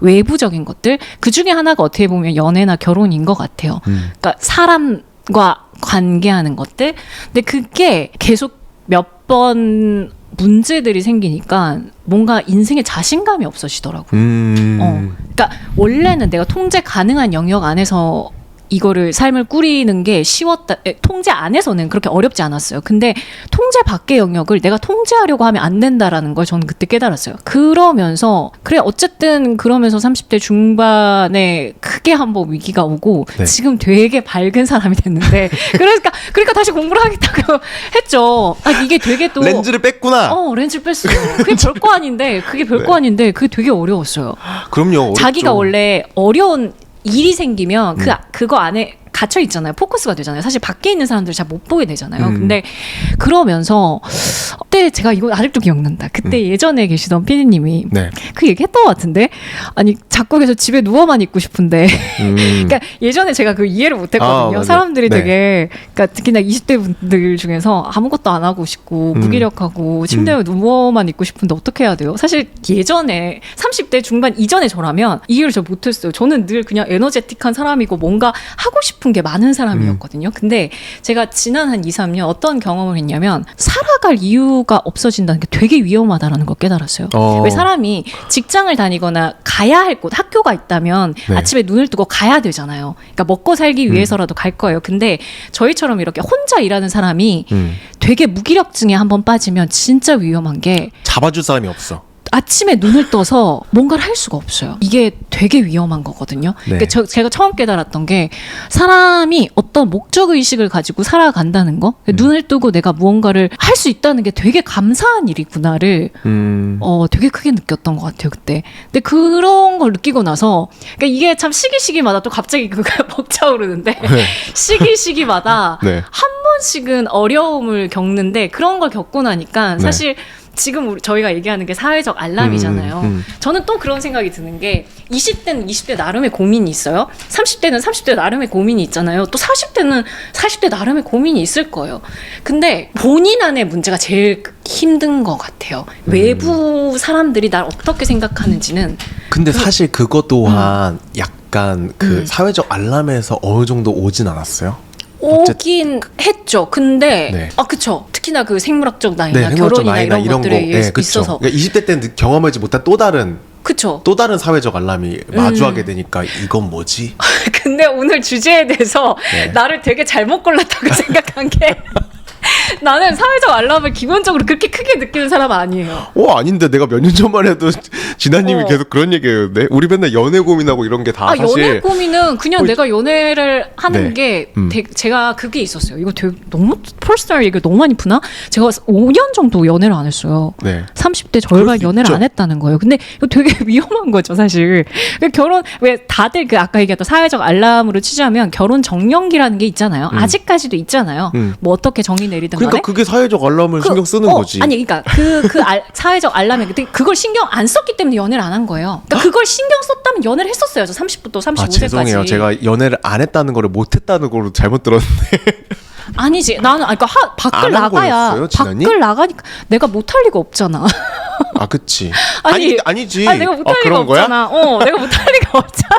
외부적인 것들. 그 중에 하나가 어떻게 보면 연애나 결혼인 것 같아요. 그러니까 사람 돈과 관계하는 것들. 근데 그게 계속 몇 번 문제들이 생기니까 뭔가 인생에 자신감이 없어지더라고요. 그러니까 원래는 내가 통제 가능한 영역 안에서 이거를 삶을 꾸리는 게 쉬웠다. 통제 안에서는 그렇게 어렵지 않았어요. 근데 통제 밖의 영역을 내가 통제하려고 하면 안 된다라는 걸 저는 그때 깨달았어요. 그러면서 그래 어쨌든 그러면서 30대 중반에 크게 한번 위기가 오고 네. 지금 되게 밝은 사람이 됐는데 그러니까 다시 공부를 하겠다고 했죠. 이게 되게 또 렌즈를 뺐구나. 렌즈를 뺐어요. 그게 별거 아닌데 그게 되게 어려웠어요. 그럼요. 어렵죠. 자기가 원래 어려운 일이 생기면 그거 안에 갇혀 있잖아요. 포커스가 되잖아요. 사실 밖에 있는 사람들을 잘 못 보게 되잖아요. 근데 그러면서 그때 제가 이거 아직도 기억난다. 그때 예전에 계시던 PD님이 네. 그 얘기 했던 것 같은데 아니 자꾸 계속 집에 누워만 있고 싶은데 그러니까 예전에 제가 그 이해를 못 했거든요. 사람들이 네. 되게 그러니까 특히나 20대 분들 중에서 아무것도 안 하고 싶고 무기력하고 침대에 누워만 있고 싶은데 어떻게 해야 돼요? 사실 예전에 30대 중반 이전에 저라면 이해를 잘 못했어요. 저는 늘 그냥 에너제틱한 사람이고 뭔가 하고 싶은 게 많은 사람이었거든요. 근데 제가 지난 한 2, 3년 어떤 경험을 했냐면 살아갈 이유가 없어진다는 게 되게 위험하다는 걸 깨달았어요. 왜 사람이 직장을 다니거나 가야 할 곳, 학교가 있다면 네. 아침에 눈을 뜨고 가야 되잖아요. 그러니까 먹고 살기 위해서라도 갈 거예요. 근데 저희처럼 이렇게 혼자 일하는 사람이 되게 무기력증에 한번 빠지면 진짜 위험한 게 잡아줄 사람이 없어. 아침에 눈을 떠서 뭔가를 할 수가 없어요. 이게 되게 위험한 거거든요. 네. 그러니까 제가 처음 깨달았던 게 사람이 어떤 목적의식을 가지고 살아간다는 거 눈을 뜨고 내가 무언가를 할 수 있다는 게 되게 감사한 일이구나를 되게 크게 느꼈던 것 같아요. 그때. 근데 그런 걸 느끼고 나서 그러니까 이게 참 시기마다 또 갑자기 그가 벅차오르는데 네. 시기마다 네. 한 번씩은 어려움을 겪는데 그런 걸 겪고 나니까 사실 지금 저희가 얘기하는 게 사회적 알람이잖아요. 저는 또 그런 생각이 드는 게 20대는 20대 나름의 고민이 있어요. 30대는 30대 나름의 고민이 있잖아요. 또 40대는 40대 나름의 고민이 있을 거예요. 근데 본인 안의 문제가 제일 힘든 것 같아요. 외부 사람들이 날 어떻게 생각하는지는. 근데 사실 그것 또한 약간 그 사회적 알람에서 어느 정도 오진 않았어요? 오긴 했죠. 근데 네. 그쵸. 특히나 그 생물학적 나이나 생활적 결혼이나 나이나 이런 것들에 그쵸. 있어서 그러니까 20대 때는 경험하지 못한 또 다른 사회적 알람이 마주하게 되니까 이건 뭐지? 근데 오늘 주제에 대해서 나를 되게 잘못 골랐다고 생각한 게 나는 사회적 알람을 기본적으로 그렇게 크게 느끼는 사람 아니에요. 아닌데 내가 몇 년 전만 해도 진아님이 계속 그런 얘기했는데 우리 맨날 연애 고민하고 이런 게 다 사실 연애 고민은 그냥 내가 연애를 하는 게 제가 그게 있었어요. 이거 되게 너무 퍼스널 얘기를 너무 많이 푸나? 제가 5년 정도 연애를 안 했어요. 30대 절반 연애를 안 했다는 거예요. 근데 이거 되게 위험한 거죠, 사실. 결혼 왜 다들 그 아까 얘기했던 사회적 알람으로 치자면 결혼 정년기라는 게 있잖아요. 아직까지도 있잖아요. 뭐 어떻게 정의 내리든 그러니까 간에. 그게 사회적 알람을 신경 쓰는 거지. 아니 그러니까 사회적 알람에 그걸 신경 안 썼기 때문에 연애를 안 한 거예요. 그러니까 그걸 신경 썼다면 연애를 했었어요. 저 30부터 35세까지. 죄송해요. 제가 연애를 안 했다는 거를 못 했다는 거로 잘못 들었는데. 아니지. 나는 그러니까 밖을 나가야 거였어요, 밖을 나가니까 내가 못할 리가 없잖아. 그치. 아니지. 내가 못할 리가 없잖아. 내가 못할 리가 없잖아.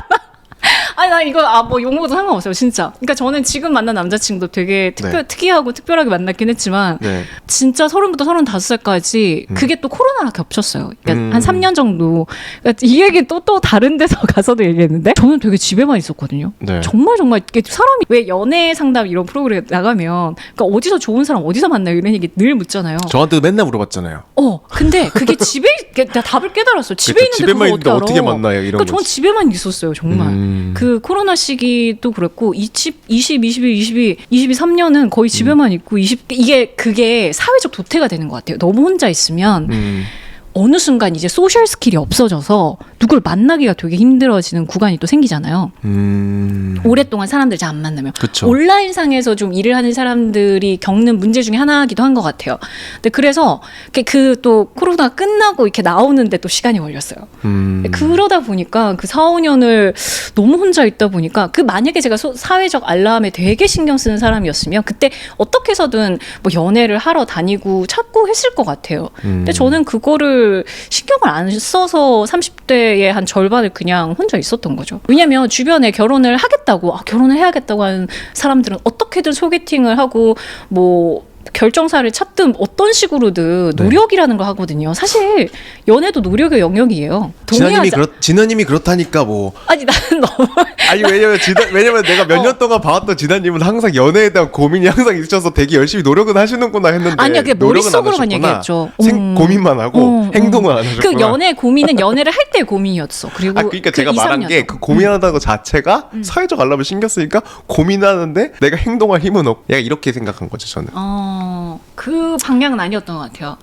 아니 나 이거 뭐 용어도 상관없어요 진짜. 그러니까 저는 지금 만난 남자친구도 되게 특이하고 특별하게 만났긴 했지만 진짜 30부터 35살까지 그게 또 코로나랑 겹쳤어요. 그러니까 한 3년 정도. 그러니까 이 얘기 또 다른 데서 가서도 얘기했는데 저는 되게 집에만 있었거든요. 정말 이게 사람이 왜 연애 상담 이런 프로그램 나가면 그러니까 어디서 좋은 사람 어디서 만나요 이런 얘기 늘 묻잖아요. 저한테도 맨날 물어봤잖아요. 근데 그게 집에 내가 답을 깨달았어요. 집에 있는데 그걸 어떻게 만나요 이런 그러니까 저는 집에만 있었어요 정말. 그 코로나 시기도 그랬고 22, 23년은 거의 집에만 있고 그게 사회적 도태가 되는 것 같아요. 너무 혼자 있으면 어느 순간 이제 소셜 스킬이 없어져서 누굴 만나기가 되게 힘들어지는 구간이 또 생기잖아요. 오랫동안 사람들 잘 안 만나면. 그쵸. 온라인상에서 좀 일을 하는 사람들이 겪는 문제 중에 하나이기도 한 것 같아요. 근데 그래서 또 코로나가 끝나고 이렇게 나오는데 또 시간이 걸렸어요. 그러다 보니까 그 4, 5년을 너무 혼자 있다 보니까 만약에 제가 사회적 알람에 되게 신경 쓰는 사람이었으면 그때 어떻게 해서든 뭐 연애를 하러 다니고 찾고 했을 것 같아요. 근데 저는 그거를 그거를 신경을 안 써서 30대의 한 절반을 그냥 혼자 있었던 거죠. 왜냐면 주변에 결혼을 하겠다고, 결혼을 해야겠다고 하는 사람들은 어떻게든 소개팅을 하고 뭐 결정사를 찾든 어떤 식으로든 네. 노력이라는 걸 하거든요. 사실 연애도 노력의 영역이에요. 진아님이 그렇다니까 뭐. 아니 나는 너무 아니 왜냐면 내가 몇 년 동안 봐왔던 진아님은 항상 연애에 대한 고민이 항상 있으셔서 되게 열심히 노력은 하시는구나 했는데. 아니야, 그게 노력은 안 머릿속으로만 하셨구나. 얘기했죠. 고민만 하고 행동을 안 하셨구나. 그 연애 고민은 연애를 할 때 고민이었어. 그리고 그러니까 제가 2, 말한 3년. 게 그 고민하다는 것 자체가 사회적 알람을 신경 쓰니까 고민하는데 내가 행동할 힘은 없고 내가 이렇게 생각한 거죠 저는. 그 방향은 아니었던 것 같아요.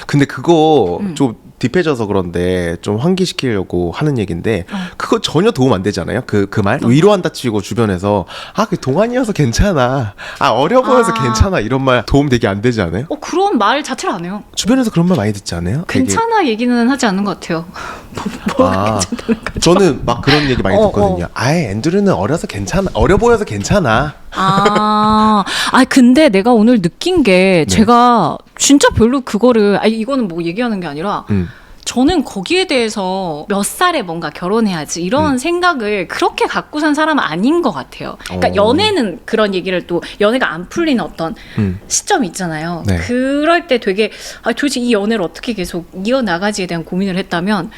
근데 그거 좀 딥해져서 그런데 좀 환기시키려고 하는 얘기인데 그거 전혀 도움 안 되잖아요. 그 말 위로한다 치고 주변에서 그 동안이어서 괜찮아, 어려 보여서 괜찮아 이런 말 도움 되게 안 되지 않아요? 그런 말 자체를 안 해요. 주변에서 그런 말 많이 듣지 않아요? 괜찮아 얘기는 하지 않는 것 같아요. 뭐가 괜찮다는 거죠? 저는 막 그런 얘기 많이 듣거든요. 앤드류는 어려서 괜찮아, 어려 보여서 괜찮아. 근데 내가 오늘 느낀 게 제가 진짜 별로 그거를 이거는 뭐 얘기하는 게 아니라 저는 거기에 대해서 몇 살에 뭔가 결혼해야지 이런 생각을 그렇게 갖고 산 사람은 아닌 것 같아요. 그러니까 연애는 그런 얘기를 또 연애가 안 풀리는 어떤 시점이 있잖아요. 네. 그럴 때 되게 도대체 이 연애를 어떻게 계속 이어나가지에 대한 고민을 했다면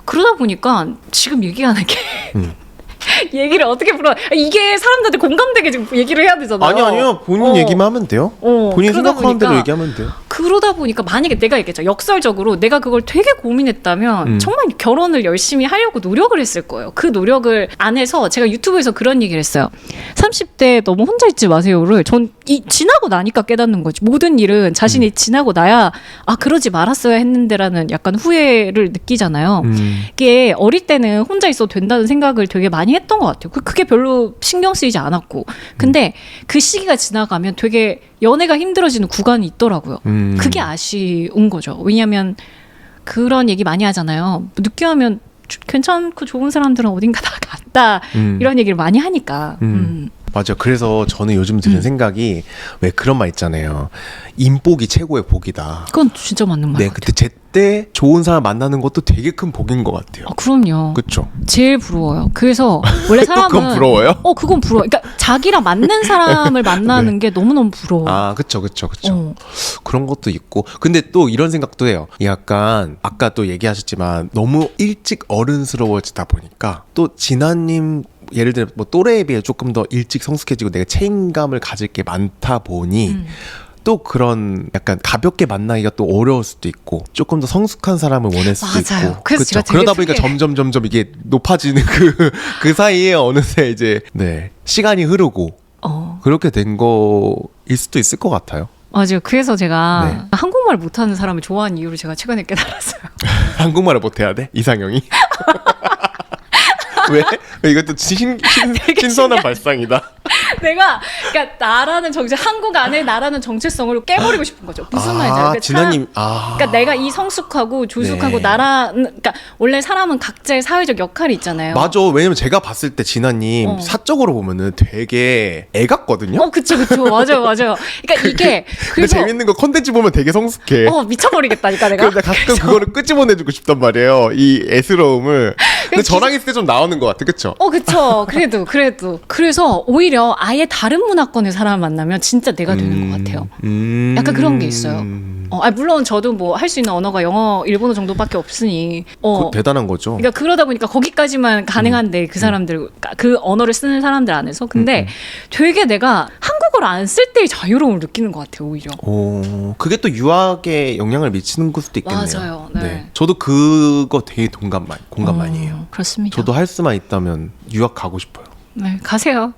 그러다 보니까 지금 얘기하는 게 얘기를 어떻게 풀어? 이게 사람들한테 공감되게 지금 얘기를 해야 되잖아요. 아니요. 본인 얘기만 하면 돼요. 본인 생각하는 대로 얘기하면 돼요. 그러다 보니까 만약에 내가 얘기했죠. 역설적으로 내가 그걸 되게 고민했다면 정말 결혼을 열심히 하려고 노력을 했을 거예요. 그 노력을 안 해서 제가 유튜브에서 그런 얘기를 했어요. 30대 너무 혼자 있지 마세요를 전 지나고 나니까 깨닫는 거지. 모든 일은 자신이 지나고 나야 그러지 말았어야 했는데라는 약간 후회를 느끼잖아요. 이게 어릴 때는 혼자 있어도 된다는 생각을 되게 많이 했던 것 같아요. 그게 별로 신경 쓰이지 않았고. 근데 그 시기가 지나가면 되게 연애가 힘들어지는 구간이 있더라고요. 그게 아쉬운 거죠. 왜냐하면 그런 얘기 많이 하잖아요. 늦게 하면 괜찮고 좋은 사람들은 어딘가 다 갔다. 이런 얘기를 많이 하니까. 맞아. 그래서 저는 요즘 드는 생각이 왜 그런 말 있잖아요. 인복이 최고의 복이다. 그건 진짜 맞는 말 같아요. 그때 제때 좋은 사람 만나는 것도 되게 큰 복인 것 같아요. 그럼요. 그렇죠. 제일 부러워요. 그래서 원래 사람은 그건 부러워요? 그건 부러워. 그러니까 자기랑 맞는 사람을 만나는 게 너무너무 부러워. 그쵸. 그런 것도 있고. 근데 또 이런 생각도 해요. 약간 아까 또 얘기하셨지만 너무 일찍 어른스러워지다 보니까 또 진아님 예를 들어 뭐 또래에 비해 조금 더 일찍 성숙해지고 내가 책임감을 가질 게 많다 보니 또 그런 약간 가볍게 만나기가 또 어려울 수도 있고 조금 더 성숙한 사람을 원할 수도 맞아요. 있고. 그래서 제가 그러다 되게 보니까 점점 이게 높아지는 그 사이에 어느새 이제 시간이 흐르고 그렇게 된 거일 수도 있을 것 같아요. 맞아요. 그래서 제가 한국말 못하는 사람을 좋아하는 이유를 제가 최근에 깨달았어요. 한국말을 못해야 돼? 이상형이? 왜? 이것도 신선한 발상이다. 내가 그러니까 나라는 한국 안에 나라는 정체성을 깨버리고 싶은 거죠. 무슨 말인지 알죠? 진아님, 그러니까 내가 이 성숙하고 조숙하고 그러니까 원래 사람은 각자의 사회적 역할이 있잖아요. 맞아. 왜냐면 제가 봤을 때 진아님 사적으로 보면은 되게 애 같거든요. 그쵸. 맞아요. 그러니까 이게 근데 재밌는 거 컨텐츠 보면 되게 성숙해. 미쳐버리겠다니까 내가. 근데 가끔 그거를 끄집어내주고 싶단 말이에요. 이 애스러움을. 근데 저랑 있을 때 좀 나오는 것 같아, 그쵸? 그쵸. 그래도. 그래서 오히려 아예 다른 문화권의 사람을 만나면 진짜 내가 되는 것 같아요. 약간 그런 게 있어요. 물론 저도 뭐 할 수 있는 언어가 영어, 일본어 정도밖에 없으니. 대단한 거죠. 그러니까 그러다 보니까 거기까지만 가능한데 그 사람들, 그 언어를 쓰는 사람들 안에서. 근데 되게 내가 한국어를 안 쓸 때의 자유로움을 느끼는 것 같아요, 오히려. 그게 또 유학에 영향을 미치는 걸 수도 있겠네요. 맞아요. 네. 저도 그거 되게 공감 많이 해요. 그렇습니다. 저도 할 수만 있다면 유학 가고 싶어요. 네, 가세요.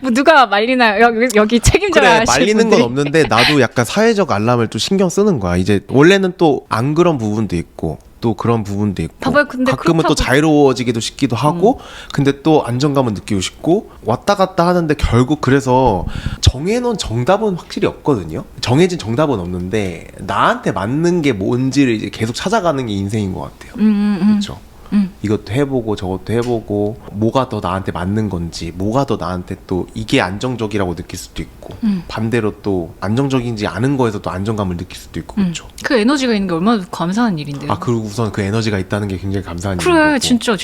뭐 누가 말리나요? 여기 책임져야 하시는 말리는 분들이. 건 없는데 나도 약간 사회적 알람을 좀 신경 쓰는 거야. 이제 원래는 또 안 그런 부분도 있고 또 그런 부분도 있고 봐봐요, 근데 가끔은 또 자유로워지기도 싶기도 하고 근데 또 안정감은 느끼고 싶고 왔다 갔다 하는데 결국 그래서 정해놓은 정답은 확실히 없거든요. 정해진 정답은 없는데 나한테 맞는 게 뭔지를 이제 계속 찾아가는 게 인생인 것 같아요. 그렇죠. 이것도 해보고 저것도 해보고 뭐가 더 나한테 맞는 건지 뭐가 더 나한테 또 이게 안정적이라고 느낄 수도 있고 반대로 또 안정적인지 않은 거에서 또 안정감을 느낄 수도 있고 그렇죠. 그 에너지가 있는 게 얼마나 감사한 일인데요. 아 그리고 우선 그 에너지가 있다는 게 굉장히 감사한 일이고 그래 진짜.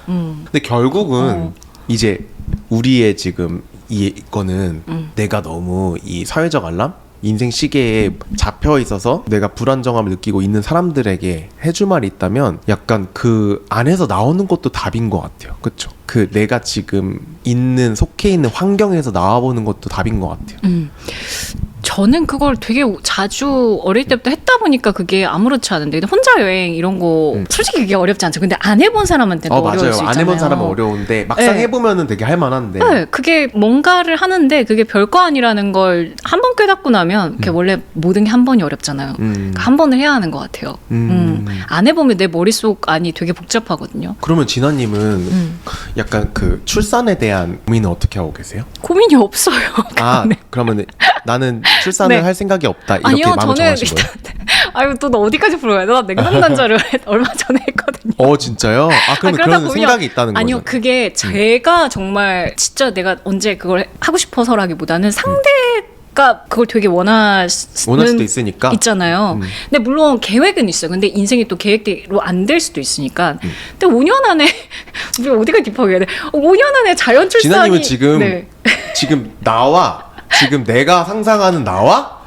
근데 결국은 이제 우리의 지금 이거는 내가 너무 이 사회적 알람? 인생 시계에 잡혀 있어서 내가 불안정함을 느끼고 있는 사람들에게 해줄 말이 있다면 약간 그 안에서 나오는 것도 답인 것 같아요. 그쵸? 그 내가 지금 있는 속해 있는 환경에서 나와보는 것도 답인 것 같아요. 저는 그걸 되게 자주 어릴 때부터 했다 보니까 그게 아무렇지 않은데 근데 혼자 여행 이런 거 솔직히 그게 어렵지 않죠. 근데 안 해본 사람한테는 어려울 맞아요. 수 있잖아요. 안 해본 사람은 어려운데 막상 네. 해보면은 되게 할만한데 네, 그게 뭔가를 하는데 그게 별거 아니라는 걸 한 번 깨닫고 나면 그게 원래 모든 게 한 번이 어렵잖아요. 그러니까 한 번을 해야 하는 것 같아요. 안 해보면 내 머릿속 안이 되게 복잡하거든요. 그러면 진아님은 약간 그 출산에 대한 고민은 어떻게 하고 계세요? 고민이 없어요. 아 그러면 나는 출산을 네. 할 생각이 없다 이렇게 아니요, 마음을 저는 정하신 거예요? 아유 또 너 어디까지 풀어야 돼? 나 냉동 단자를 얼마 전에 했거든요. 진짜요? 아 그러면 그러다 그런 보면- 생각이 있다는 아니요, 거죠? 그게 제가 정말 진짜 내가 언제 그걸 하고 싶어서라기보다는 상대가 그걸 되게 원하는 원할 수도 있으니까 있잖아요. 근데 물론 계획은 있어요. 근데 인생이 또 계획대로 안 될 수도 있으니까. 근데 5년 안에 우리 어디가 딥하게 해야 돼? 5년 안에 자연 출산이 진아님은 지금 네. 지금 나와 지금 내가 상상하는 나와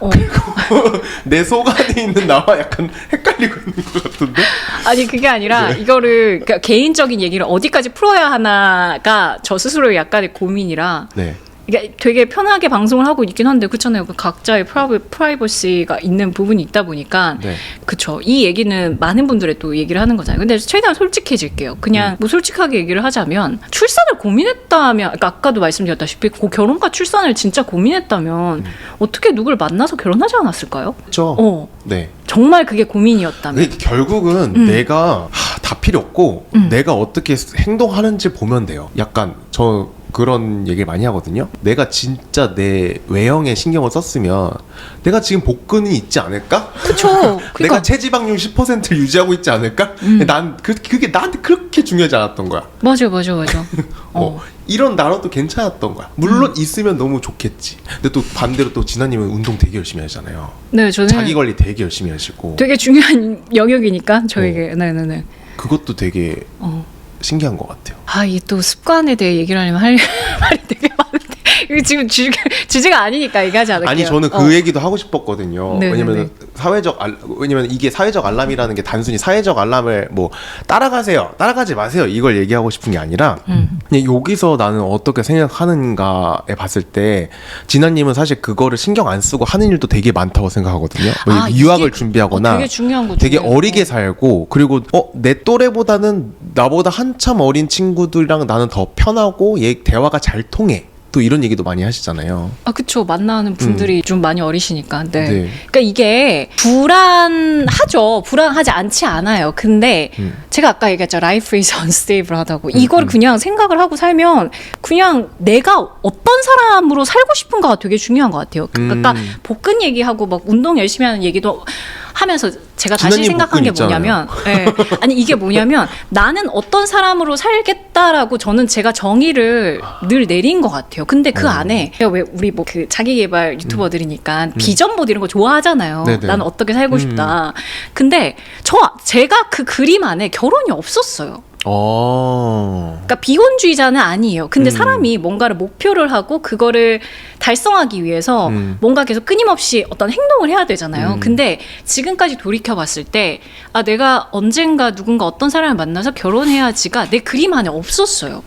내 속 안에 있는 나와 약간 헷갈리고 있는 것 같은데? 아니 그게 아니라 네. 이거를 그러니까 개인적인 얘기를 어디까지 풀어야 하나가 저 스스로의 약간의 고민이라 네. 이게 되게 편하게 방송을 하고 있긴 한데 그렇잖아요. 그 각자의 프라이버시가 있는 부분이 있다 보니까 네. 그쵸. 이 얘기는 많은 분들의 또 얘기를 하는 거잖아요. 근데 최대한 솔직해질게요. 그냥 뭐 솔직하게 얘기를 하자면 출산을 고민했다면 그러니까 아까도 말씀드렸다시피 결혼과 출산을 진짜 고민했다면 어떻게 누굴 만나서 결혼하지 않았을까요? 그렇죠. 네. 정말 그게 고민이었다면. 근데 결국은 내가 다 필요 없고 내가 어떻게 행동하는지 보면 돼요. 약간 저 그런 얘기를 많이 하거든요. 내가 진짜 내 외형에 신경을 썼으면 내가 지금 복근이 있지 않을까? 그쵸. 내가 그러니까 체지방률 10%를 유지하고 있지 않을까? 난 그게 나한테 그렇게 중요하지 않았던 거야. 맞아. 이런 나라도 괜찮았던 거야. 물론 있으면 너무 좋겠지. 근데 또 반대로 또 진아님은 운동 되게 열심히 하잖아요. 네, 저는 자기 관리 되게 열심히 하시고 되게 중요한 영역이니까 저에게. 네네네. 그것도 되게 신기한 것 같아요. 아, 이 또 습관에 대해 얘기를 하려면 할 말이 되게 많은데 이거 지금 주제가 아니니까 얘기하지 않을게요. 아니 저는 그 얘기도 하고 싶었거든요. 네네네. 왜냐면 이게 사회적 알람이라는 게 단순히 사회적 알람을 뭐 따라가지 마세요 이걸 얘기하고 싶은 게 아니라 그냥 여기서 나는 어떻게 생각하는가에 봤을 때 진아님은 사실 그거를 신경 안 쓰고 하는 일도 되게 많다고 생각하거든요. 뭐 유학을 준비하거나 되게 중요한 거 되게 중요해요. 어리게 살고 그리고 내 또래보다는 나보다 한참 어린 친구들이랑 나는 더 편하고 대화가 잘 통해. 또 이런 얘기도 많이 하시잖아요. 아, 그쵸. 만나는 분들이 좀 많이 어리시니까. 네. 네. 그러니까 이게 불안하죠. 불안하지 않지 않아요. 근데 제가 아까 얘기했죠. Life is unstable 하다고. 이걸 그냥 생각을 하고 살면 그냥 내가 어떤 사람으로 살고 싶은가가 되게 중요한 것 같아요. 그러니까 복근 얘기하고 막 운동 열심히 하는 얘기도 하면서 제가 다시 진아님 생각한 게 복근 뭐냐면 아니 이게 뭐냐면 나는 어떤 사람으로 살겠다라고 저는 제가 정의를 늘 내린 것 같아요. 근데 그 안에 왜 우리 뭐 그 자기 개발 유튜버들이니까 비전 보드 이런 거 좋아하잖아요. 네네. 나는 어떻게 살고 싶다. 근데 제가 그 그림 안에 결혼이 없었어요. 그러니까 비혼주의자는 아니에요. 근데 사람이 뭔가를 목표를 하고 그거를 달성하기 위해서 뭔가 계속 끊임없이 어떤 행동을 해야 되잖아요. 근데 지금까지 돌이켜봤을 때 내가 언젠가 누군가 어떤 사람을 만나서 결혼해야지가 내 그림 안에 없었어요.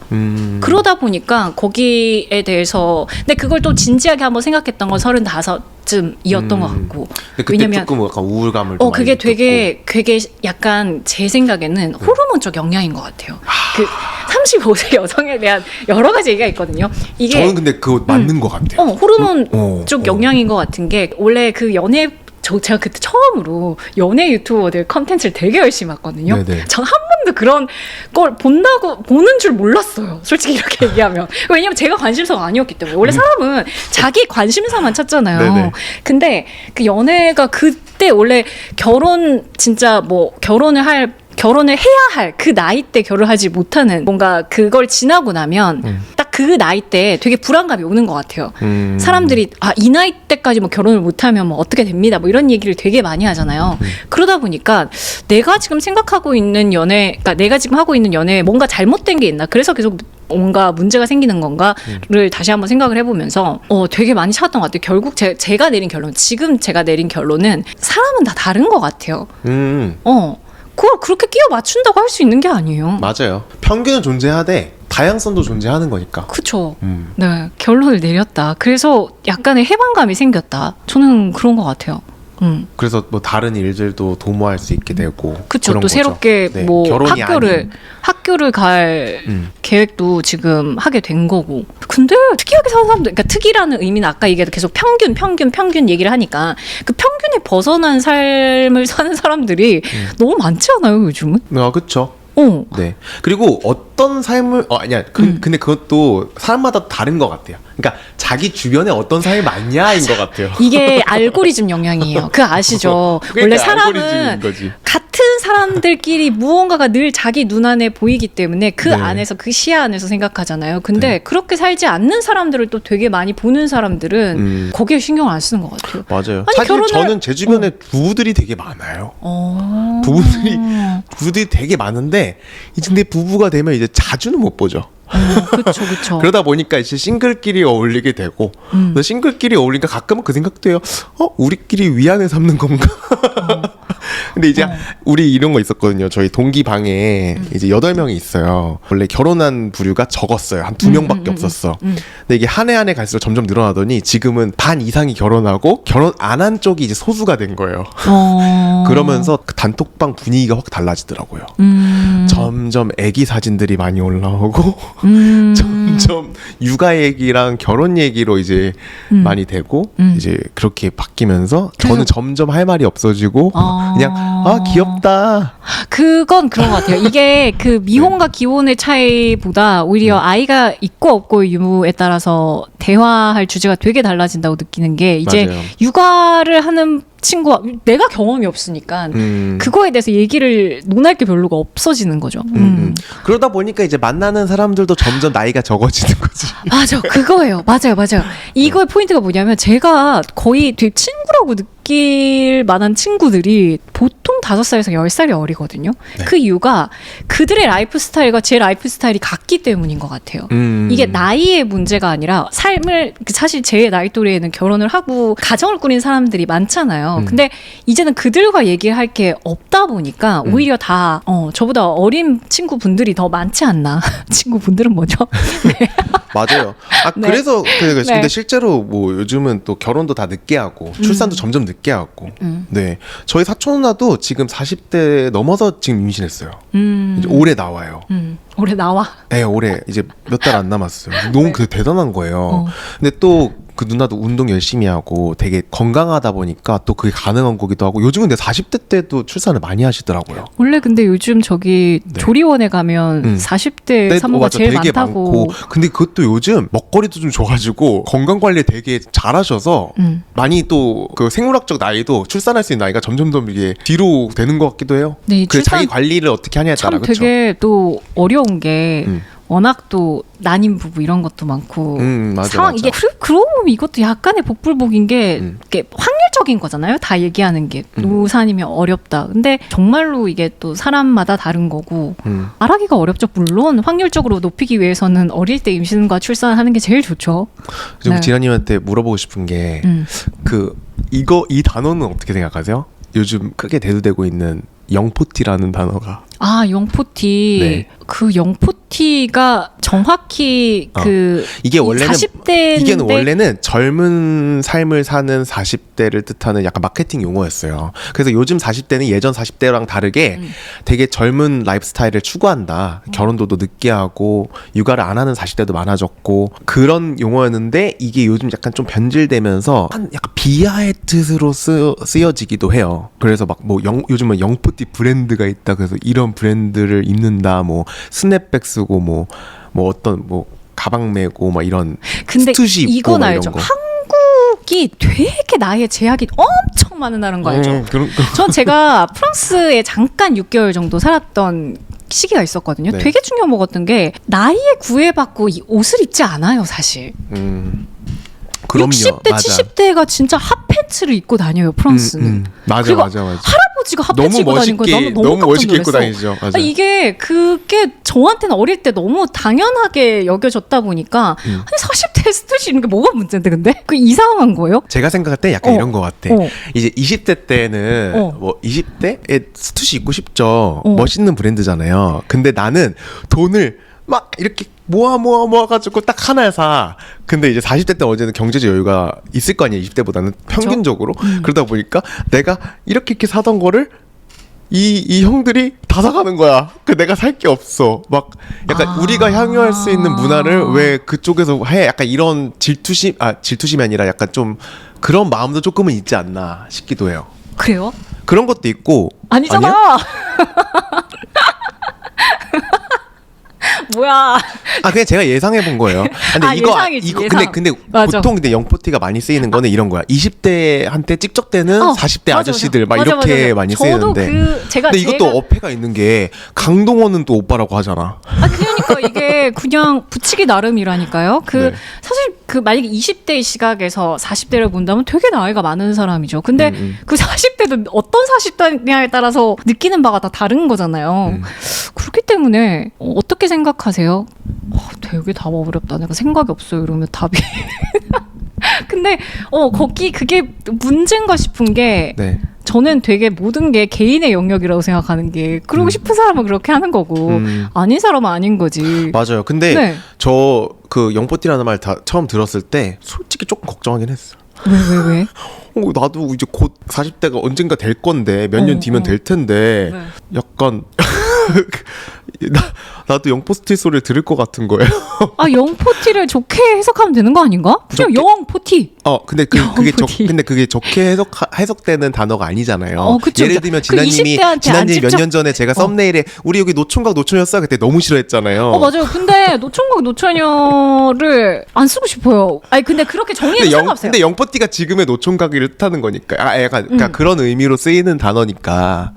그러다 보니까 거기에 대해서 근데 그걸 또 진지하게 한번 생각했던 건 35쯤이었던 것 같고 근데 그때 왜냐면 조금 약간 우울감을 좀 그게 많이 되게 약간 제 생각에는 호르몬적 영향인 것 같아요. 그 35세 여성에 대한 여러 가지 얘기가 있거든요. 이게 저는 근데 그거 맞는 것 같아요. 호르몬 쪽 영향인 것 같은 게 원래 그 제가 그때 처음으로 연예 유튜버들 컨텐츠를 되게 열심히 봤거든요. 전 한 번도 그런 걸 보는 줄 몰랐어요. 솔직히 이렇게 얘기하면. 왜냐면 제가 관심사가 아니었기 때문에. 원래 사람은 자기 관심사만 찾잖아요. 네네. 근데 그 연예가 그때 원래 진짜 뭐 결혼을 할 결혼을 해야 할 그 나이 때 결혼하지 못하는 뭔가 그걸 지나고 나면 딱 그 나이 때 되게 불안감이 오는 것 같아요. 사람들이 이 나이 때까지 뭐 결혼을 못하면 뭐 어떻게 됩니다. 뭐 이런 얘기를 되게 많이 하잖아요. 그러다 보니까 내가 지금 생각하고 있는 연애, 그러니까 내가 지금 하고 있는 연애에 뭔가 잘못된 게 있나? 그래서 계속 뭔가 문제가 생기는 건가를 다시 한번 생각을 해보면서 되게 많이 찾았던 것 같아요. 결국 제가 내린 결론, 지금 제가 내린 결론은 사람은 다 다른 것 같아요. 그걸 그렇게 끼워 맞춘다고 할 수 있는 게 아니에요. 맞아요. 평균은 존재하되 다양성도 존재하는 거니까. 그쵸. 네, 결론을 내렸다. 그래서 약간의 해방감이 생겼다. 저는 그런 것 같아요. 그래서 뭐 다른 일들도 도모할 수 있게 되고. 그쵸. 또 거죠. 새롭게 네, 뭐 결혼이 학교를 갈 계획도 지금 하게 된 거고. 근데 특이하게 사는 사람들, 그러니까 특이라는 의미는 아까 얘기해도 계속 평균 얘기를 하니까 그 평균에 벗어난 삶을 사는 사람들이 너무 많지 않아요, 요즘은? 그쵸. 어. 네. 그리고 어떤 삶을 아니야. 근데 그것도 사람마다 다른 것 같아요. 그러니까 자기 주변에 어떤 삶이 맞냐인 것 같아요. 이게 알고리즘 영향이에요. 그거 아시죠? 그러니까 원래 사람은 알고리즘인 거지. 같은 사람들끼리 무언가가 늘 자기 눈안에 보이기 때문에 그 네. 안에서 그 시야 안에서 생각하잖아요. 근데 네. 그렇게 살지 않는 사람들을 또 되게 많이 보는 사람들은 거기에 신경을 안 쓰는 것 같아요. 맞아요. 아니, 사실 결혼을- 저는 제 주변에 부부들이 되게 많아요. 부부들이 되게 많은데 이제 근데 부부가 되면 이제 자주는 못 보죠. 그렇죠. 그러다 보니까 이제 싱글끼리 어울리게 되고 근데 싱글끼리 어울리니까 가끔은 그 생각도 해요. 우리끼리 위안을 삼는 건가? 근데 이제 우리 이런 거 있었거든요. 저희 동기 방에 이제 8명이 있어요. 원래 결혼한 부류가 적었어요. 한 2명밖에 없었어. 근데 이게 한 해 한 해 갈수록 점점 늘어나더니 지금은 반 이상이 결혼하고 결혼 안 한 쪽이 이제 소수가 된 거예요. 그러면서 그 단톡방 분위기가 확 달라지더라고요. 점점 애기 사진들이 많이 올라오고 점점 육아 얘기랑 결혼 얘기로 이제 많이 되고 이제 그렇게 바뀌면서 저는 점점 할 말이 없어지고 그냥 귀엽다. 그건 그런 것 같아요. 이게 그 미혼과 기혼의 차이보다 오히려 아이가 있고 없고의 유무에 따라서 대화할 주제가 되게 달라진다고 느끼는 게 이제 맞아요. 육아를 하는 친구와 내가 경험이 없으니까 그거에 대해서 얘기를 논할 게 별로가 없어지는 거죠. 그러다 보니까 이제 만나는 사람들도 점점 나이가 적어지는 거지. 맞아, 그거예요. 맞아요. 이거의 포인트가 뭐냐면 제가 거의 되게 친구라고 느낄 만한 친구들이 보통 5살에서 10살이 어리거든요. 네. 그 이유가 그들의 라이프 스타일과 제 라이프 스타일이 같기 때문인 것 같아요. 이게 나이의 문제가 아니라 삶을 사실 제 나이 또래에는 결혼을 하고 가정을 꾸린 사람들이 많잖아요. 근데 이제는 그들과 얘기할 게 없다 보니까 오히려 다 저보다 어린 친구분들이 더 많지 않나. 친구분들은 뭐죠? 네. 맞아요. 네. 그래서 근데 네. 실제로 뭐 요즘은 또 결혼도 다 늦게 하고 출산도 점점 늦게 하고. 네. 저희 사촌 누나도 지금 40대 넘어서 지금 임신했어요. 이제 올해 나와요. 올해 나와. 네, 올해 이제 몇 달 안 남았어요. 너무 그 대단한 거예요. 근데 또 그 누나도 운동 열심히 하고 되게 건강하다 보니까 또 그게 가능한 거기도 하고 요즘은 근데 40대 때도 출산을 많이 하시더라고요. 원래 근데 요즘 저기 네. 조리원에 가면 40대 네, 산모가 맞아. 제일 되게 많다고. 많고 근데 그것도 요즘 먹거리도 좀 좋아지고 건강 관리 되게 잘하셔서 많이 또 그 생물학적 나이도 출산할 수 있는 나이가 점점 더 이게 뒤로 되는 것 같기도 해요. 네, 그 출산 자기 관리를 어떻게 하냐에 따라 참 그렇죠. 되게 또 어려운 게 워낙 또 난임 부부 이런 것도 많고 맞아, 상황 맞아. 이게 그러고 보면 이것도 약간의 복불복인 게 이게 확률적인 거잖아요. 다 얘기하는 게 노산이면 어렵다. 근데 정말로 이게 또 사람마다 다른 거고 말하기가 어렵죠. 물론 확률적으로 높이기 위해서는 어릴 때 임신과 출산하는 게 제일 좋죠. 지금 네. 진아님한테 물어보고 싶은 게 그 이 단어는 어떻게 생각하세요? 요즘 크게 대두되고 있는 영포티라는 단어가 영포티. 네. 그 영포티가 정확히 그 이게 원래는 40대인데 이게 원래는 젊은 삶을 사는 40대를 뜻하는 약간 마케팅 용어였어요. 그래서 요즘 40대는 예전 40대랑 다르게 되게 젊은 라이프 스타일을 추구한다. 결혼도도 늦게 하고 육아를 안 하는 40대도 많아졌고 그런 용어였는데 이게 요즘 약간 좀 변질되면서 한 약간 비하의 뜻으로 쓰여지기도 해요. 그래서 막 뭐 요즘은 영포티 브랜드가 있다. 그래서 이런 브랜드를 입는다. 뭐 스냅백 쓰고 뭐 어떤 뭐 가방 메고 막 이런 근데 스투시 입고 이건 막 알죠. 이런 거. 한국이 되게 나이에 제약이 엄청 많은 거 알죠? 그런 전 제가 프랑스에 잠깐 6개월 정도 살았던 시기가 있었거든요. 네. 되게 충격 먹었던 게 나이에 구애받고 이 옷을 입지 않아요, 사실. 그럼요. 60대, 맞아. 70대가 진짜 핫팬츠를 입고 다녀요, 프랑스는. 맞아, 그리고 맞아. 할아버지가 핫팬츠 너무 입고 다니는 거 멋있게, 너무 깜짝 멋있게 입고 놀랐어. 다니죠. 맞아. 이게 그게 저한테는 어릴 때 너무 당연하게 여겨졌다 보니까 아니 40대에 스투시 입는 게 뭐가 문제인데 근데? 그 이상한 거예요? 제가 생각할 때 약간 이런 것 같아. 어. 이제 20대 때는 뭐 20대에 스투시 입고 싶죠. 멋있는 브랜드잖아요. 근데 나는 돈을 막 이렇게 모아가지고 딱 하나 사. 근데 이제 40대 때 어제는 경제적 여유가 있을 거 아니에요. 20대보다는 평균적으로. 그러다 보니까 내가 이렇게 사던 거를 이 형들이 다 사가는 거야. 그 내가 살 게 없어. 막 약간 우리가 향유할 수 있는 문화를 왜 그쪽에서 해? 약간 이런 질투심이 아니라 약간 좀 그런 마음도 조금은 있지 않나 싶기도 해요. 그래요? 그런 것도 있고. 아니잖아. 아니야? 뭐야? 그냥 제가 예상해 본 거예요. 근데 예상이지, 예상. 근데 맞아. 보통 근데 영포티가 많이 쓰이는 거는 이런 거야. 20대한테 찍적대는 40대 맞아, 아저씨들 맞아. 막 이렇게 많이 저도 쓰이는데. 근데 이것도 어폐가 있는 게 강동원은 또 오빠라고 하잖아. 그러니까 이게 그냥 붙이기 나름이라니까요. 네. 사실 만약에 20대의 시각에서 40대를 본다면 되게 나이가 많은 사람이죠. 근데 그 40대도 어떤 40대냐에 따라서 느끼는 바가 다 다른 거잖아요. 그렇기 때문에 어떻게 생각하세요? 되게 답 어렵다. 내가 생각이 없어요. 이러면 답이. 근데 거기 그게 문제인가 싶은 게 네. 저는 되게 모든 게 개인의 영역이라고 생각하는 게 그러고 싶은 사람은 그렇게 하는 거고 아닌 사람은 아닌 거지. 맞아요. 근데 네. 저 그 영포티라는 말 다 처음 들었을 때 솔직히 조금 걱정하긴 했어. 왜? 나도 이제 곧 40대가 언젠가 될 건데 몇 년 뒤면 될 텐데 네. 약간 나도 영포티 소리를 들을 것 같은 거예요. 영포티를 좋게 해석하면 되는 거 아닌가? 그냥 영포티. 근데 그게 좋게 해석되는 단어가 아니잖아요. 그쵸, 예를 그쵸. 들면 그 20대한테 안 지난님 몇 직접- 년 전에 제가 썸네일에 우리 여기 노총각 노처녀였어 그때 너무 싫어했잖아요. 맞아요. 근데 노총각 노처녀를 안 쓰고 싶어요. 근데 그렇게 정의는 상관없어요. 근데 영포티가 지금의 노총각을 뜻하는 거니까. 약간 그러니까 그런 의미로 쓰이는 단어니까.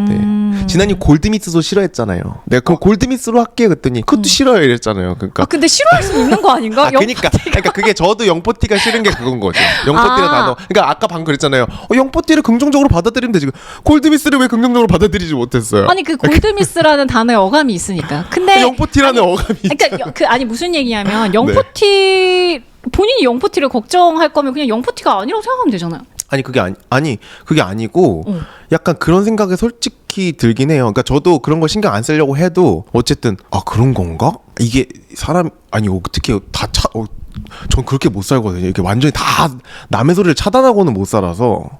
네. 지난님 골드미스도 싫어했잖아요. 내가 그럼 골드미스로 할게 그랬더니 그것도 싫어요 이랬잖아요. 그러니까 근데 싫어할 수 있는 거 아닌가? 그러니까 그게 저도 영포티가 싫은 게 그건 거죠. 영포티라는 단어. 그러니까 아까 방금 그랬잖아요. 영포티를 긍정적으로 받아들이면 되지. 골드미스를 왜 긍정적으로 받아들이지 못했어요? 아니 그 골드미스라는 단어에 어감이 있으니까. 근데 영포티라는 어감이 있잖아요. 그러니까 무슨 얘기냐면 영포티 본인이 영포티를 걱정할 거면 그냥 영포티가 아니라고 생각하면 되잖아요. 그게 아니고 약간 그런 생각이 솔직히 들긴 해요. 그러니까 저도 그런 거 신경 안 쓰려고 해도 어쨌든 그런 건가? 이게 사람 어떻게 전 그렇게 못 살거든요. 이게 완전히 다 남의 소리를 차단하고는 못 살아서.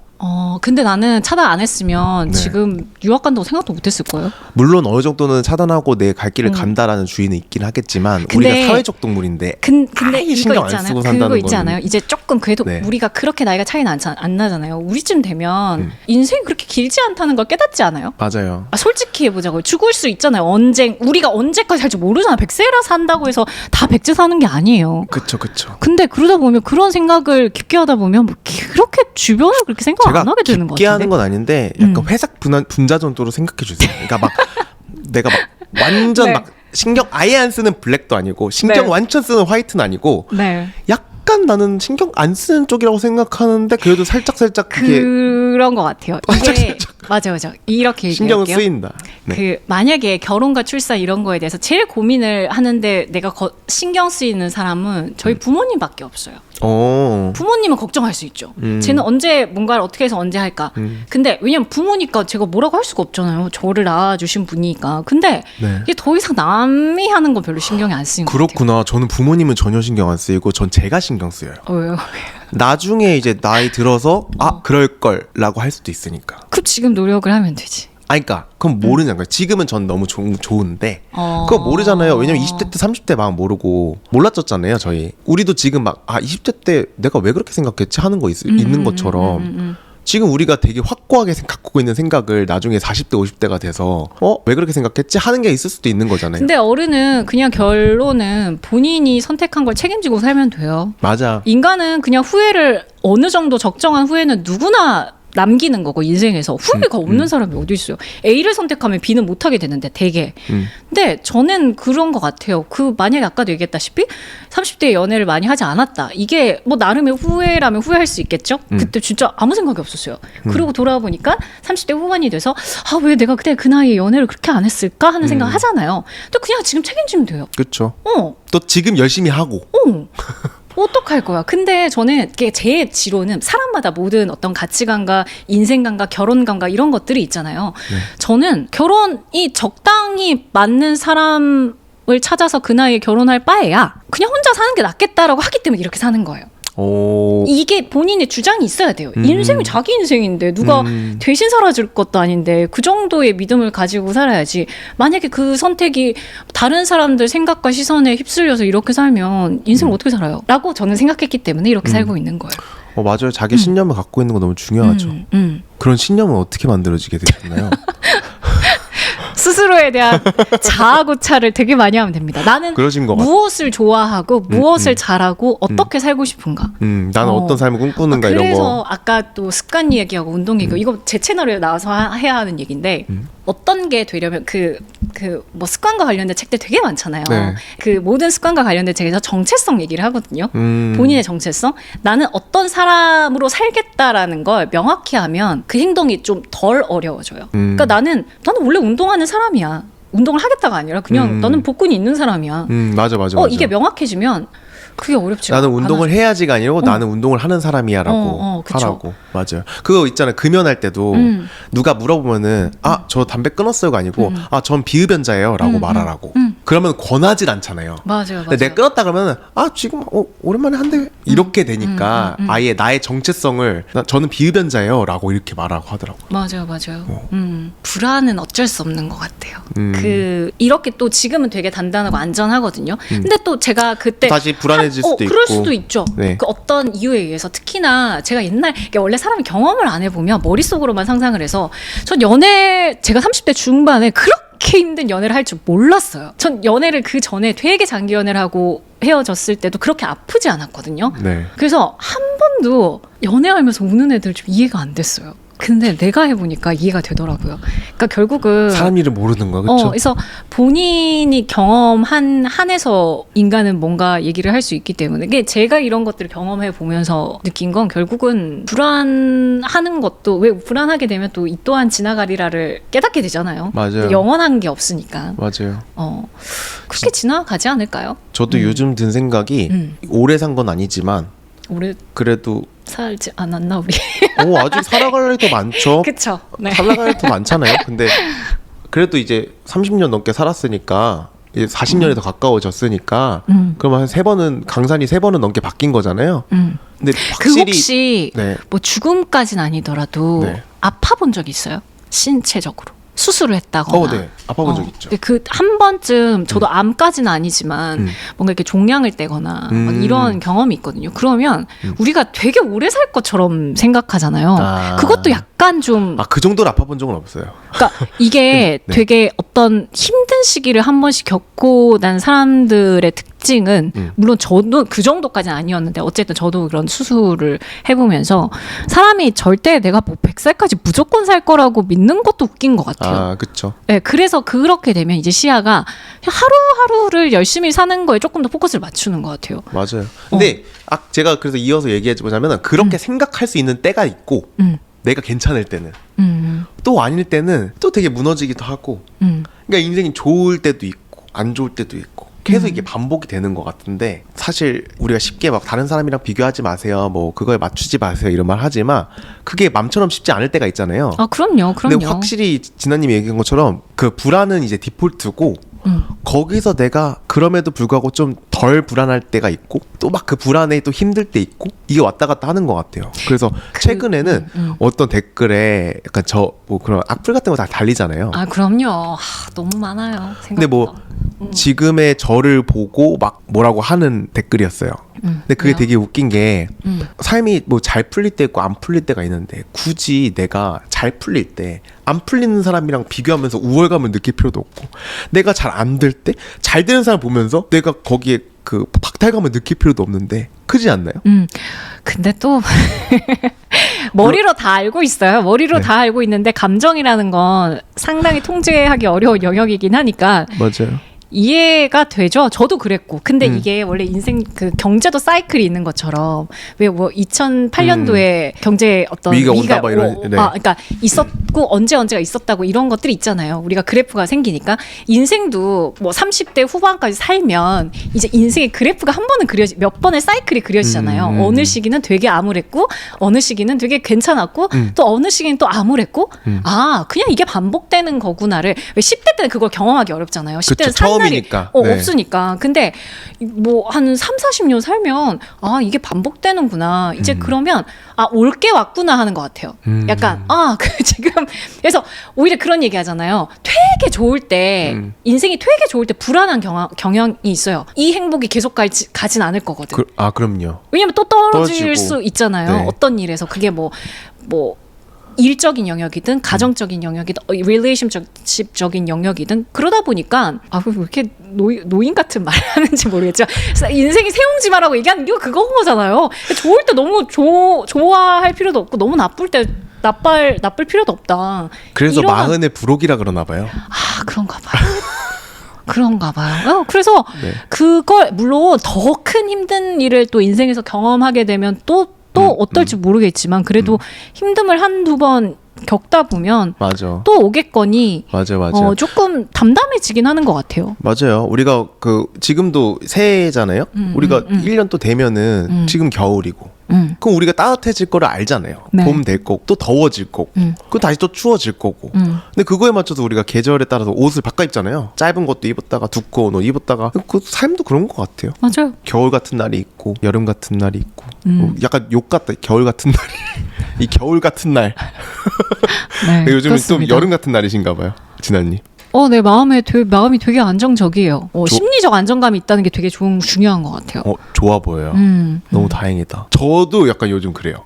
근데 나는 차단 안 했으면 네. 지금 유학 간다고 생각도 못 했을 거예요. 물론 어느 정도는 차단하고 내 갈 길을 간다라는 주의는 있긴 하겠지만 근데 우리가 사회적 동물인데 근데 아예 이거 신경 안 있잖아요. 쓰고 산다는 그거 있잖아요. 거는. 이제 조금 그래도 네. 우리가 그렇게 나이가 차이는 안 나잖아요. 우리쯤 되면 인생이 그렇게 길지 않다는 걸 깨닫지 않아요? 맞아요. 솔직히 해보자고요. 죽을 수 있잖아요. 우리가 언제까지 살지 모르잖아요. 100세라 산다고 해서 다 100세 사는 게 아니에요. 그쵸. 근데 그러다 보면 그런 생각을 깊게 하다 보면 그렇게 주변을 그렇게 생각 제가 안 하게 되는 것 깊게 같은데. 하는 건 아닌데 약간 회색 분자 정도로 생각해 주세요. 그러니까 막 내가 막 완전 네. 막 신경 아예 안 쓰는 블랙도 아니고 신경 네. 완전 쓰는 화이트는 아니고 네. 약간 나는 신경 안 쓰는 쪽이라고 생각하는데 그래도 살짝 그게 그런 것 같아요. 이게 맞아. 이렇게 신경은 얘기할게요. 쓰인다. 네. 만약에 결혼과 출산 이런 거에 대해서 제일 고민을 하는데 내가 신경 쓰이는 사람은 저희 부모님밖에 없어요. 부모님은 걱정할 수 있죠. 쟤는 언제 뭔가를 어떻게 해서 언제 할까. 근데 왜냐면 부모니까 제가 뭐라고 할 수가 없잖아요. 저를 낳아주신 분이니까. 근데 네. 이게 더 이상 남이 하는 건 별로 신경이 안 쓰이는 것 같아요. 그렇구나. 저는 부모님은 전혀 신경 안 쓰이고 전 제가 신경 쓰여요. 왜요? 나중에 이제 나이 들어서 그럴 걸라고 할 수도 있으니까. 그럼 지금 노력을 하면 되지. 그러니까 그럼 모르는 거예요. 지금은 전 너무 좋은데 그거 모르잖아요. 왜냐면 20대 때 30대 막 모르고 몰랐었잖아요. 저희 우리도 지금 막 20대 때 내가 왜 그렇게 생각했지 하는 거 있는 것처럼 지금 우리가 되게 확고하게 갖고 있는 생각을 나중에 40대 50대가 돼서 왜 그렇게 생각했지 하는 게 있을 수도 있는 거잖아요. 근데 어른은 그냥 결론은 본인이 선택한 걸 책임지고 살면 돼요. 맞아. 인간은 그냥 후회를 어느 정도 적정한 후회는 누구나 남기는 거고 인생에서 후회가 없는 사람이 어디 있어요. A를 선택하면 B는 못하게 되는데 되게. 근데 저는 그런 것 같아요. 만약에 아까도 얘기했다시피 30대에 연애를 많이 하지 않았다. 이게 뭐 나름의 후회라면 후회할 수 있겠죠. 그때 진짜 아무 생각이 없었어요. 그러고 돌아보니까 30대 후반이 돼서 왜 내가 그때 그 나이에 연애를 그렇게 안 했을까 하는 생각 하잖아요. 근데 그냥 지금 책임지면 돼요. 그렇죠. 또 지금 열심히 하고. 어떡할 거야. 근데 저는 제 지론은 사람마다 모든 어떤 가치관과 인생관과 결혼관과 이런 것들이 있잖아요. 저는 결혼이 적당히 맞는 사람을 찾아서 그 나이에 결혼할 바에야 그냥 혼자 사는 게 낫겠다라고 하기 때문에 이렇게 사는 거예요. 이게 본인의 주장이 있어야 돼요. 인생이 자기 인생인데 누가 대신 살아줄 것도 아닌데 그 정도의 믿음을 가지고 살아야지. 만약에 그 선택이 다른 사람들 생각과 시선에 휩쓸려서 이렇게 살면 인생을 어떻게 살아요? 라고 저는 생각했기 때문에 이렇게 살고 있는 거예요. 맞아요. 자기 신념을 갖고 있는 거 너무 중요하죠. 그런 신념은 어떻게 만들어지게 되셨나요? 스스로에 대한 자아 고찰을 되게 많이 하면 됩니다. 나는 무엇을 좋아하고 무엇을 잘하고 어떻게 살고 싶은가. 나는 어떤 삶을 꿈꾸는가 이런 거. 그래서 아까 또 습관 얘기하고 운동 얘기 이거 제 채널에 나와서 해야 하는 얘기인데 어떤 게 되려면 뭐 습관과 관련된 책들 되게 많잖아요. 네. 그 모든 습관과 관련된 책에서 정체성 얘기를 하거든요. 본인의 정체성. 나는 어떤 사람으로 살겠다라는 걸 명확히 하면 그 행동이 좀 덜 어려워져요. 그러니까 나는 원래 운동하는 사람이야. 운동을 하겠다가 아니라 그냥 나는 복근이 있는 사람이야. 맞아. 이게 명확해지면 그게 어렵지. 나는 운동을 해야지가 아니고 나는 운동을 하는 사람이야라고 하라고. 맞아요. 그거 있잖아요. 금연할 때도 누가 물어보면은 저 담배 끊었어요가 아니고 전 비흡연자예요라고 말하라고. 그러면 권하질 않잖아요. 맞아요. 근데 내가 끊었다 그러면은 지금 오랜만에 한대 이렇게 되니까 아예 나의 정체성을 저는 비흡연자예요라고 이렇게 말하고 하더라고. 맞아요. 불안은 어쩔 수 없는 것 같아요. 이렇게 또 지금은 되게 단단하고 안전하거든요. 근데 또 제가 그때 다시 불안해질 수도 있고. 그럴 수도 있죠. 네. 그 어떤 이유에 의해서 특히나 제가 원래 사람이 경험을 안 해보면 머릿속으로만 상상을 해서 전 제가 30대 중반에 그렇게 힘든 연애를 할 줄 몰랐어요. 전 연애를 그 전에 되게 장기 연애를 하고 헤어졌을 때도 그렇게 아프지 않았거든요. 네. 그래서 한 번도 연애하면서 우는 애들 좀 이해가 안 됐어요. 근데 내가 해보니까 이해가 되더라고요. 그러니까 결국은 사람 일을 모르는 거야, 그렇죠? 그래서 본인이 경험한 한에서 인간은 뭔가 얘기를 할 수 있기 때문에 이게 제가 이런 것들을 경험해 보면서 느낀 건 결국은 불안하는 것도 왜 불안하게 되면 또 이 또한 지나가리라를 깨닫게 되잖아요. 맞아요. 영원한 게 없으니까. 맞아요. 그렇게 지나가지 않을까요? 저도 요즘 든 생각이 오래 산 건 아니지만 오래 그래도 살지 않았나 우리? 아직 살아갈 일이 더 많죠. 그렇죠. 네. 살아갈 일이 더 많잖아요. 근데 그래도 이제 30년 넘게 살았으니까 이제 40년에 더 가까워졌으니까 그러면 한 3번은 강산이 3번은 넘게 바뀐 거잖아요. 근데 확실히 혹시 뭐 죽음까지는 아니더라도 아파본 적 있어요? 신체적으로 수술을 했다거나. 네. 아파본 적 있죠. 그 한 번쯤 저도 암까지는 아니지만 뭔가 이렇게 종양을 떼거나 막 이런 경험이 있거든요. 그러면 우리가 되게 오래 살 것처럼 생각하잖아요. 그것도 약간 좀. 그 정도로 아파본 적은 없어요. 그러니까 이게 되게 어떤 힘든 시기를 한 번씩 겪고 난 사람들의 특징은 물론 저도 그 정도까지는 아니었는데 어쨌든 저도 그런 수술을 해보면서 사람이 절대 내가 뭐 100살까지 무조건 살 거라고 믿는 것도 웃긴 것 같아요. 그렇죠. 네, 그래서 그렇게 되면 이제 시야가 하루하루를 열심히 사는 거에 조금 더 포커스를 맞추는 것 같아요. 맞아요. 근데 제가 그래서 이어서 얘기해보자면 그렇게 생각할 수 있는 때가 있고 내가 괜찮을 때는 또 아닐 때는 또 되게 무너지기도 하고 그러니까 인생이 좋을 때도 있고 안 좋을 때도 있고 계속 이게 반복이 되는 것 같은데 사실 우리가 쉽게 막 다른 사람이랑 비교하지 마세요 뭐 그거에 맞추지 마세요 이런 말 하지만 그게 맘처럼 쉽지 않을 때가 있잖아요. 그럼요. 근데 확실히 진아님이 얘기한 것처럼 그 불안은 이제 디폴트고 거기서 내가 그럼에도 불구하고 좀 덜 불안할 때가 있고 또 막 그 불안에 또 힘들 때 있고 이게 왔다 갔다 하는 것 같아요. 그래서 최근에는 어떤 댓글에 약간 뭐 그런 악플 같은 거 다 달리잖아요. 그럼요. 너무 많아요. 생각보다. 근데 뭐 지금의 저를 보고 막 뭐라고 하는 댓글이었어요. 근데 그게 왜요? 되게 웃긴 게 삶이 뭐 잘 풀릴 때 있고 안 풀릴 때가 있는데 굳이 내가 잘 풀릴 때 안 풀리는 사람이랑 비교하면서 우월감을 느낄 필요도 없고 내가 잘 안 될 때 잘 되는 사람 보면서 내가 거기에 그 박탈감을 느낄 필요도 없는데 그지 않나요? 근데 또 머리로 다 알고 있어요. 머리로 네. 다 알고 있는데 감정이라는 건 상당히 통제하기 어려운 영역이긴 하니까 맞아요. 이해가 되죠. 저도 그랬고. 근데 이게 원래 인생 그 경제도 사이클이 있는 것처럼 왜 뭐 2008년도에 경제 어떤 위기가 온다 막 이런- 네. 그러니까 있었고 언제가 있었다고 이런 것들이 있잖아요. 우리가 그래프가 생기니까 인생도 뭐 30대 후반까지 살면 이제 인생의 그래프가 한 번은 몇 번의 사이클이 그려지잖아요. 어느 시기는 되게 암울했고 어느 시기는 되게 괜찮았고 또 어느 시기는 또 암울했고 아, 그냥 이게 반복되는 거구나를 왜 10대 때는 그걸 경험하기 어렵잖아요. 10대는 그쵸, 산 날이 처음이니까. 네. 없으니까. 근데 뭐 한 30-40년 살면 아, 이게 반복되는구나. 이제 그러면 아, 올 게 왔구나 하는 것 같아요. 약간 지금 그래서 오히려 그런 얘기 하잖아요. 되게 좋을 때 인생이 되게 좋을 때 불안한 경향이 있어요. 이 행복이 계속 가진 않을 거거든. 그럼요. 왜냐면 또 떨어질 떨어지고. 수 있잖아요. 네. 어떤 일에서 그게 뭐 일적인 영역이든 가정적인 영역이든 릴레이션십적인 영역이든 그러다 보니까 아, 왜 이렇게 노인 같은 말을 하는지 모르겠지만 인생이 새옹지마라고 얘기하는 게 그건 거잖아요. 좋을 때 너무 좋아할 필요도 없고 너무 나쁠 때 나쁠 필요도 없다. 그래서 이러한- 마흔의 부록이라 그러나 봐요. 아, 그런가 봐요. 그런가 봐요. 그래서 네. 그걸 물론 더 큰 힘든 일을 또 인생에서 경험하게 되면 또 어떨지 모르겠지만 그래도 힘듦을 한두 번 겪다 보면 맞아. 또 오겠거니 맞아. 조금 담담해지긴 하는 것 같아요. 맞아요. 우리가 지금도 새해잖아요. 우리가 1년 또 되면은 지금 겨울이고. 그럼 우리가 따뜻해질 거를 알잖아요. 네. 봄 될 거고 또 더워질 거고. 그 다시 또 추워질 거고. 근데 그거에 맞춰서 우리가 계절에 따라서 옷을 바꿔 입잖아요. 짧은 것도 입었다가 두꺼운 옷 입었다가 그 삶도 그런 것 같아요. 맞아요. 겨울 같은 날이 있고 여름 같은 날이 있고 약간 욕 같다. 겨울 같은 날이 이 겨울 같은 날. 네, 요즘은 좀 그렇습니다. 여름 같은 날이신가 봐요. 진아님. 네, 마음이 되게 안정적이에요. 심리적 안정감이 있다는 게 되게 중요한 것 같아요. 좋아 보여요. 너무 다행이다. 저도 약간 요즘 그래요.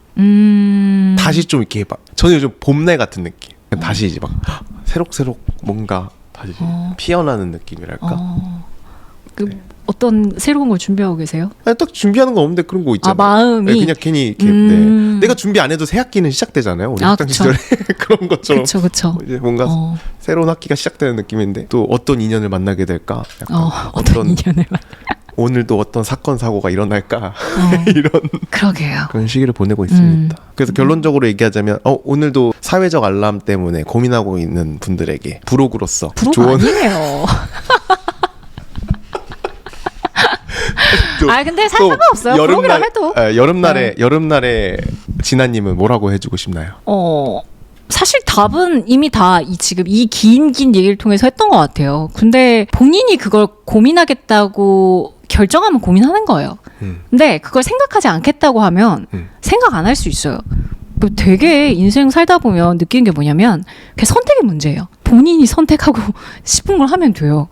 다시 좀 이렇게 저는 요즘 봄날 같은 느낌. 다시 이제 막 새록새록 뭔가 다시 피어나는 느낌이랄까. 어떤 새로운 걸 준비하고 계세요? 아니, 딱 준비하는 거 없는데 그런 거 있잖아요. 마음이? 네, 그냥 괜히 이렇게 네. 내가 준비 안 해도 새 학기는 시작되잖아요. 우리 학창 그쵸. 시절에 그런 것처럼 그쵸. 이제 뭔가 새로운 학기가 시작되는 느낌인데 또 어떤 인연을 만나게 될까? 약간 어떤 인연을 오늘도 어떤 사건 사고가 일어날까? 이런 그러게요. 그런 시기를 보내고 있습니다. 그래서 결론적으로 얘기하자면 오늘도 사회적 알람 때문에 고민하고 있는 분들에게 부록으로서 부록 아니에요. 근데 상관없어요. 부록이라 해도. 여름날에 진아님은 뭐라고 해주고 싶나요? 사실 답은 이미 다 지금 이 긴 얘기를 통해서 했던 것 같아요. 근데 본인이 그걸 고민하겠다고 결정하면 고민하는 거예요. 근데 그걸 생각하지 않겠다고 하면 생각 안 할 수 있어요. 되게 인생 살다 보면 느끼는 게 뭐냐면 그게 선택의 문제예요. 본인이 선택하고 싶은 걸 하면 돼요.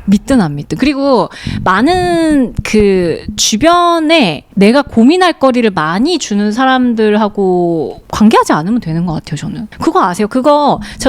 믿든 안 믿든. 그리고 많은 그 주변에 내가 고민할 거리를 많이 주는 사람들하고 관계하지 않으면 되는 것 같아요, 저는. 그거 아세요?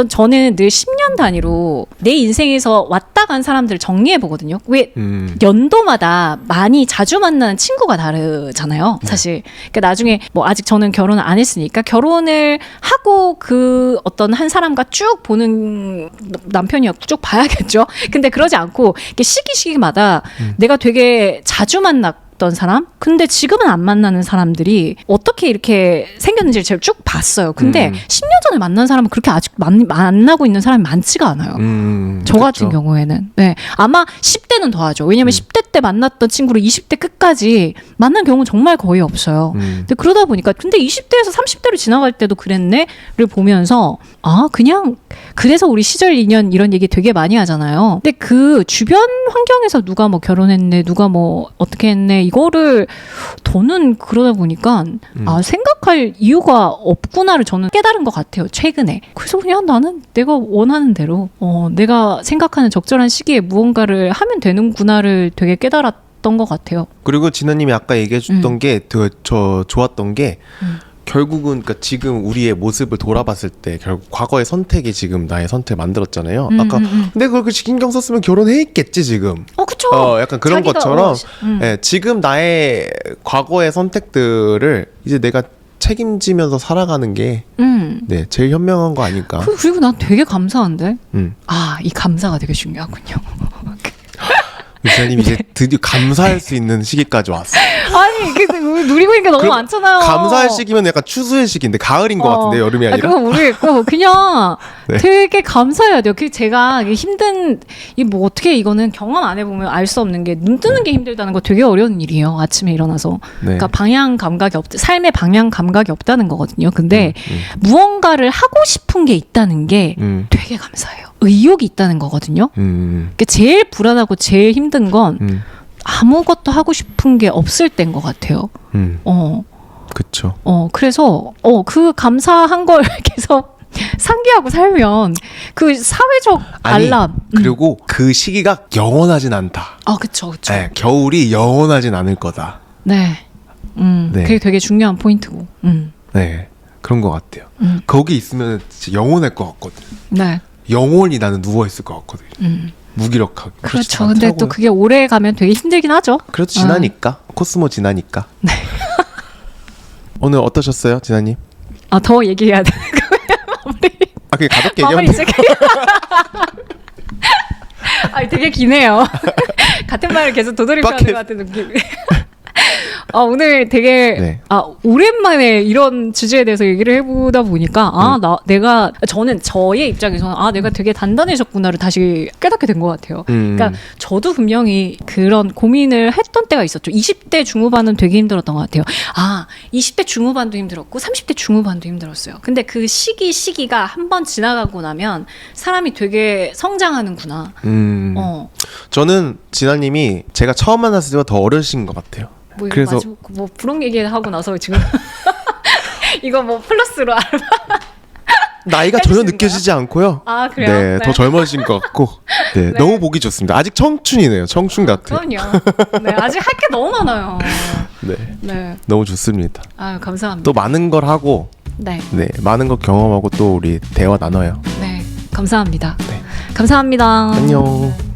저는 늘 10년 단위로 내 인생에서 왔다 간 사람들을 정리해 보거든요. 왜 연도마다 많이 자주 만나는 친구가 다르잖아요, 사실. 그러니까 나중에 뭐 아직 저는 결혼을 안 했으니까 결혼을 하고 그 어떤 한 사람과 쭉 보는 남편이었고 쭉 봐야겠죠. 근데 그러지 않고 이게 시기마다 내가 되게 자주 만났던 사람, 근데 지금은 안 만나는 사람들이 어떻게 이렇게 생겼는지를 제가 쭉 봤어요. 근데 10년 전에 만난 사람은 그렇게 아직 만나고 있는 사람이 많지가 않아요. 저 같은 경우에는. 네. 아마 10대는 더 하죠. 왜냐면 10대 때 만났던 친구를 20대 끝까지 만난 경우는 정말 거의 없어요. 근데 그러다 보니까 근데 20대에서 30대로 지나갈 때도 그랬네를 보면서 그냥 그래서 우리 시절 인연 이런 얘기 되게 많이 하잖아요. 근데 그 주변 환경에서 누가 뭐 결혼했네, 누가 뭐 어떻게 했네 이거를 더는 그러다 보니까 생각할 이유가 없구나를 저는 깨달은 것 같아요. 최근에. 그래서 그냥 나는 내가 원하는 대로 내가 생각하는 적절한 시기에 무언가를 하면 되는구나를 되게 깨달았던 것 같아요. 그리고 진아님이 아까 얘기해줬던 게 저 좋았던 게 결국은 그러니까 지금 우리의 모습을 돌아봤을 때 결국 과거의 선택이 지금 나의 선택을 만들었잖아요. 아까 근데 그렇게 신경 썼으면 결혼해 있겠지 지금. 그쵸. 약간 그런 자기가, 것처럼 예, 지금 나의 과거의 선택들을 이제 내가 책임지면서 살아가는 게 네, 제일 현명한 거 아닐까. 그리고 난 되게 감사한데. 이 감사가 되게 중요하군요. 기자님 이제 드디어 감사할 수 있는 시기까지 왔어. 아니 누리고 있는 게 너무 많잖아요. 감사할 시기면 약간 추수의 시기인데 가을인 것 같은데 여름이 아니라. 그건 모르겠고 그냥 네. 되게 감사해야 돼요. 제가 힘든 뭐 어떻게 이거는 경험 안 해보면 알 수 없는 게 눈 뜨는 게 힘들다는 거 되게 어려운 일이에요. 아침에 일어나서. 그러니까 방향 감각이 삶의 방향 감각이 없다는 거거든요. 근데 무언가를 하고 싶은 게 있다는 게 되게 감사해요. 의욕이 있다는 거거든요. 그러니까 제일 불안하고 제일 힘든 건 아무것도 하고 싶은 게 없을 때인 것 같아요. 그쵸. 그래서 그 감사한 걸 계속 상기하고 살면 그 사회적 알람. 그리고 그 시기가 영원하진 않다. 그쵸. 네, 겨울이 영원하진 않을 거다. 네. 네. 그게 되게 중요한 포인트고. 네, 그런 것 같아요. 거기 있으면 진짜 영원할 것 같거든. 네. 영원히 나는 누워 있을 것 같거든. 무기력하게. 그렇죠. 근데 또 그게 오래 가면 되게 힘들긴 하죠. 그래도 지나니까. 코스모 지나니까. 네. 오늘 어떠셨어요, 진아님? 더 얘기해야 돼. 그냥 가볍게 얘기하면 돼. 되게 기네요. 같은 말을 계속 도돌이표하는 것 같은 느낌. 오늘 되게 네. 오랜만에 이런 주제에 대해서 얘기를 해보다 보니까 저는 저의 입장에서는 내가 되게 단단해졌구나를 다시 깨닫게 된 것 같아요. 그러니까 저도 분명히 그런 고민을 했던 때가 있었죠. 20대 중후반은 되게 힘들었던 것 같아요. 20대 중후반도 힘들었고 30대 중후반도 힘들었어요. 근데 그 시기가 한 번 지나가고 나면 사람이 되게 성장하는구나. 저는 진아님이 제가 처음 만났을 때보다 더 어려신 것 같아요. 그래서 부록 얘기하고 나서 지금 이거 플러스로 나이가 전혀 느껴지지 않고요. 그래요? 네, 더 젊어진 것 같고, 네, 너무 보기 좋습니다. 아직 청춘이네요. 청춘 같아요. 그럼요. 네, 아직 할 게 너무 많아요. 네, 너무 좋습니다. 감사합니다. 또 많은 걸 하고, 네, 많은 걸 경험하고 또 우리 대화 나눠요. 네, 감사합니다. 네. 감사합니다. 안녕.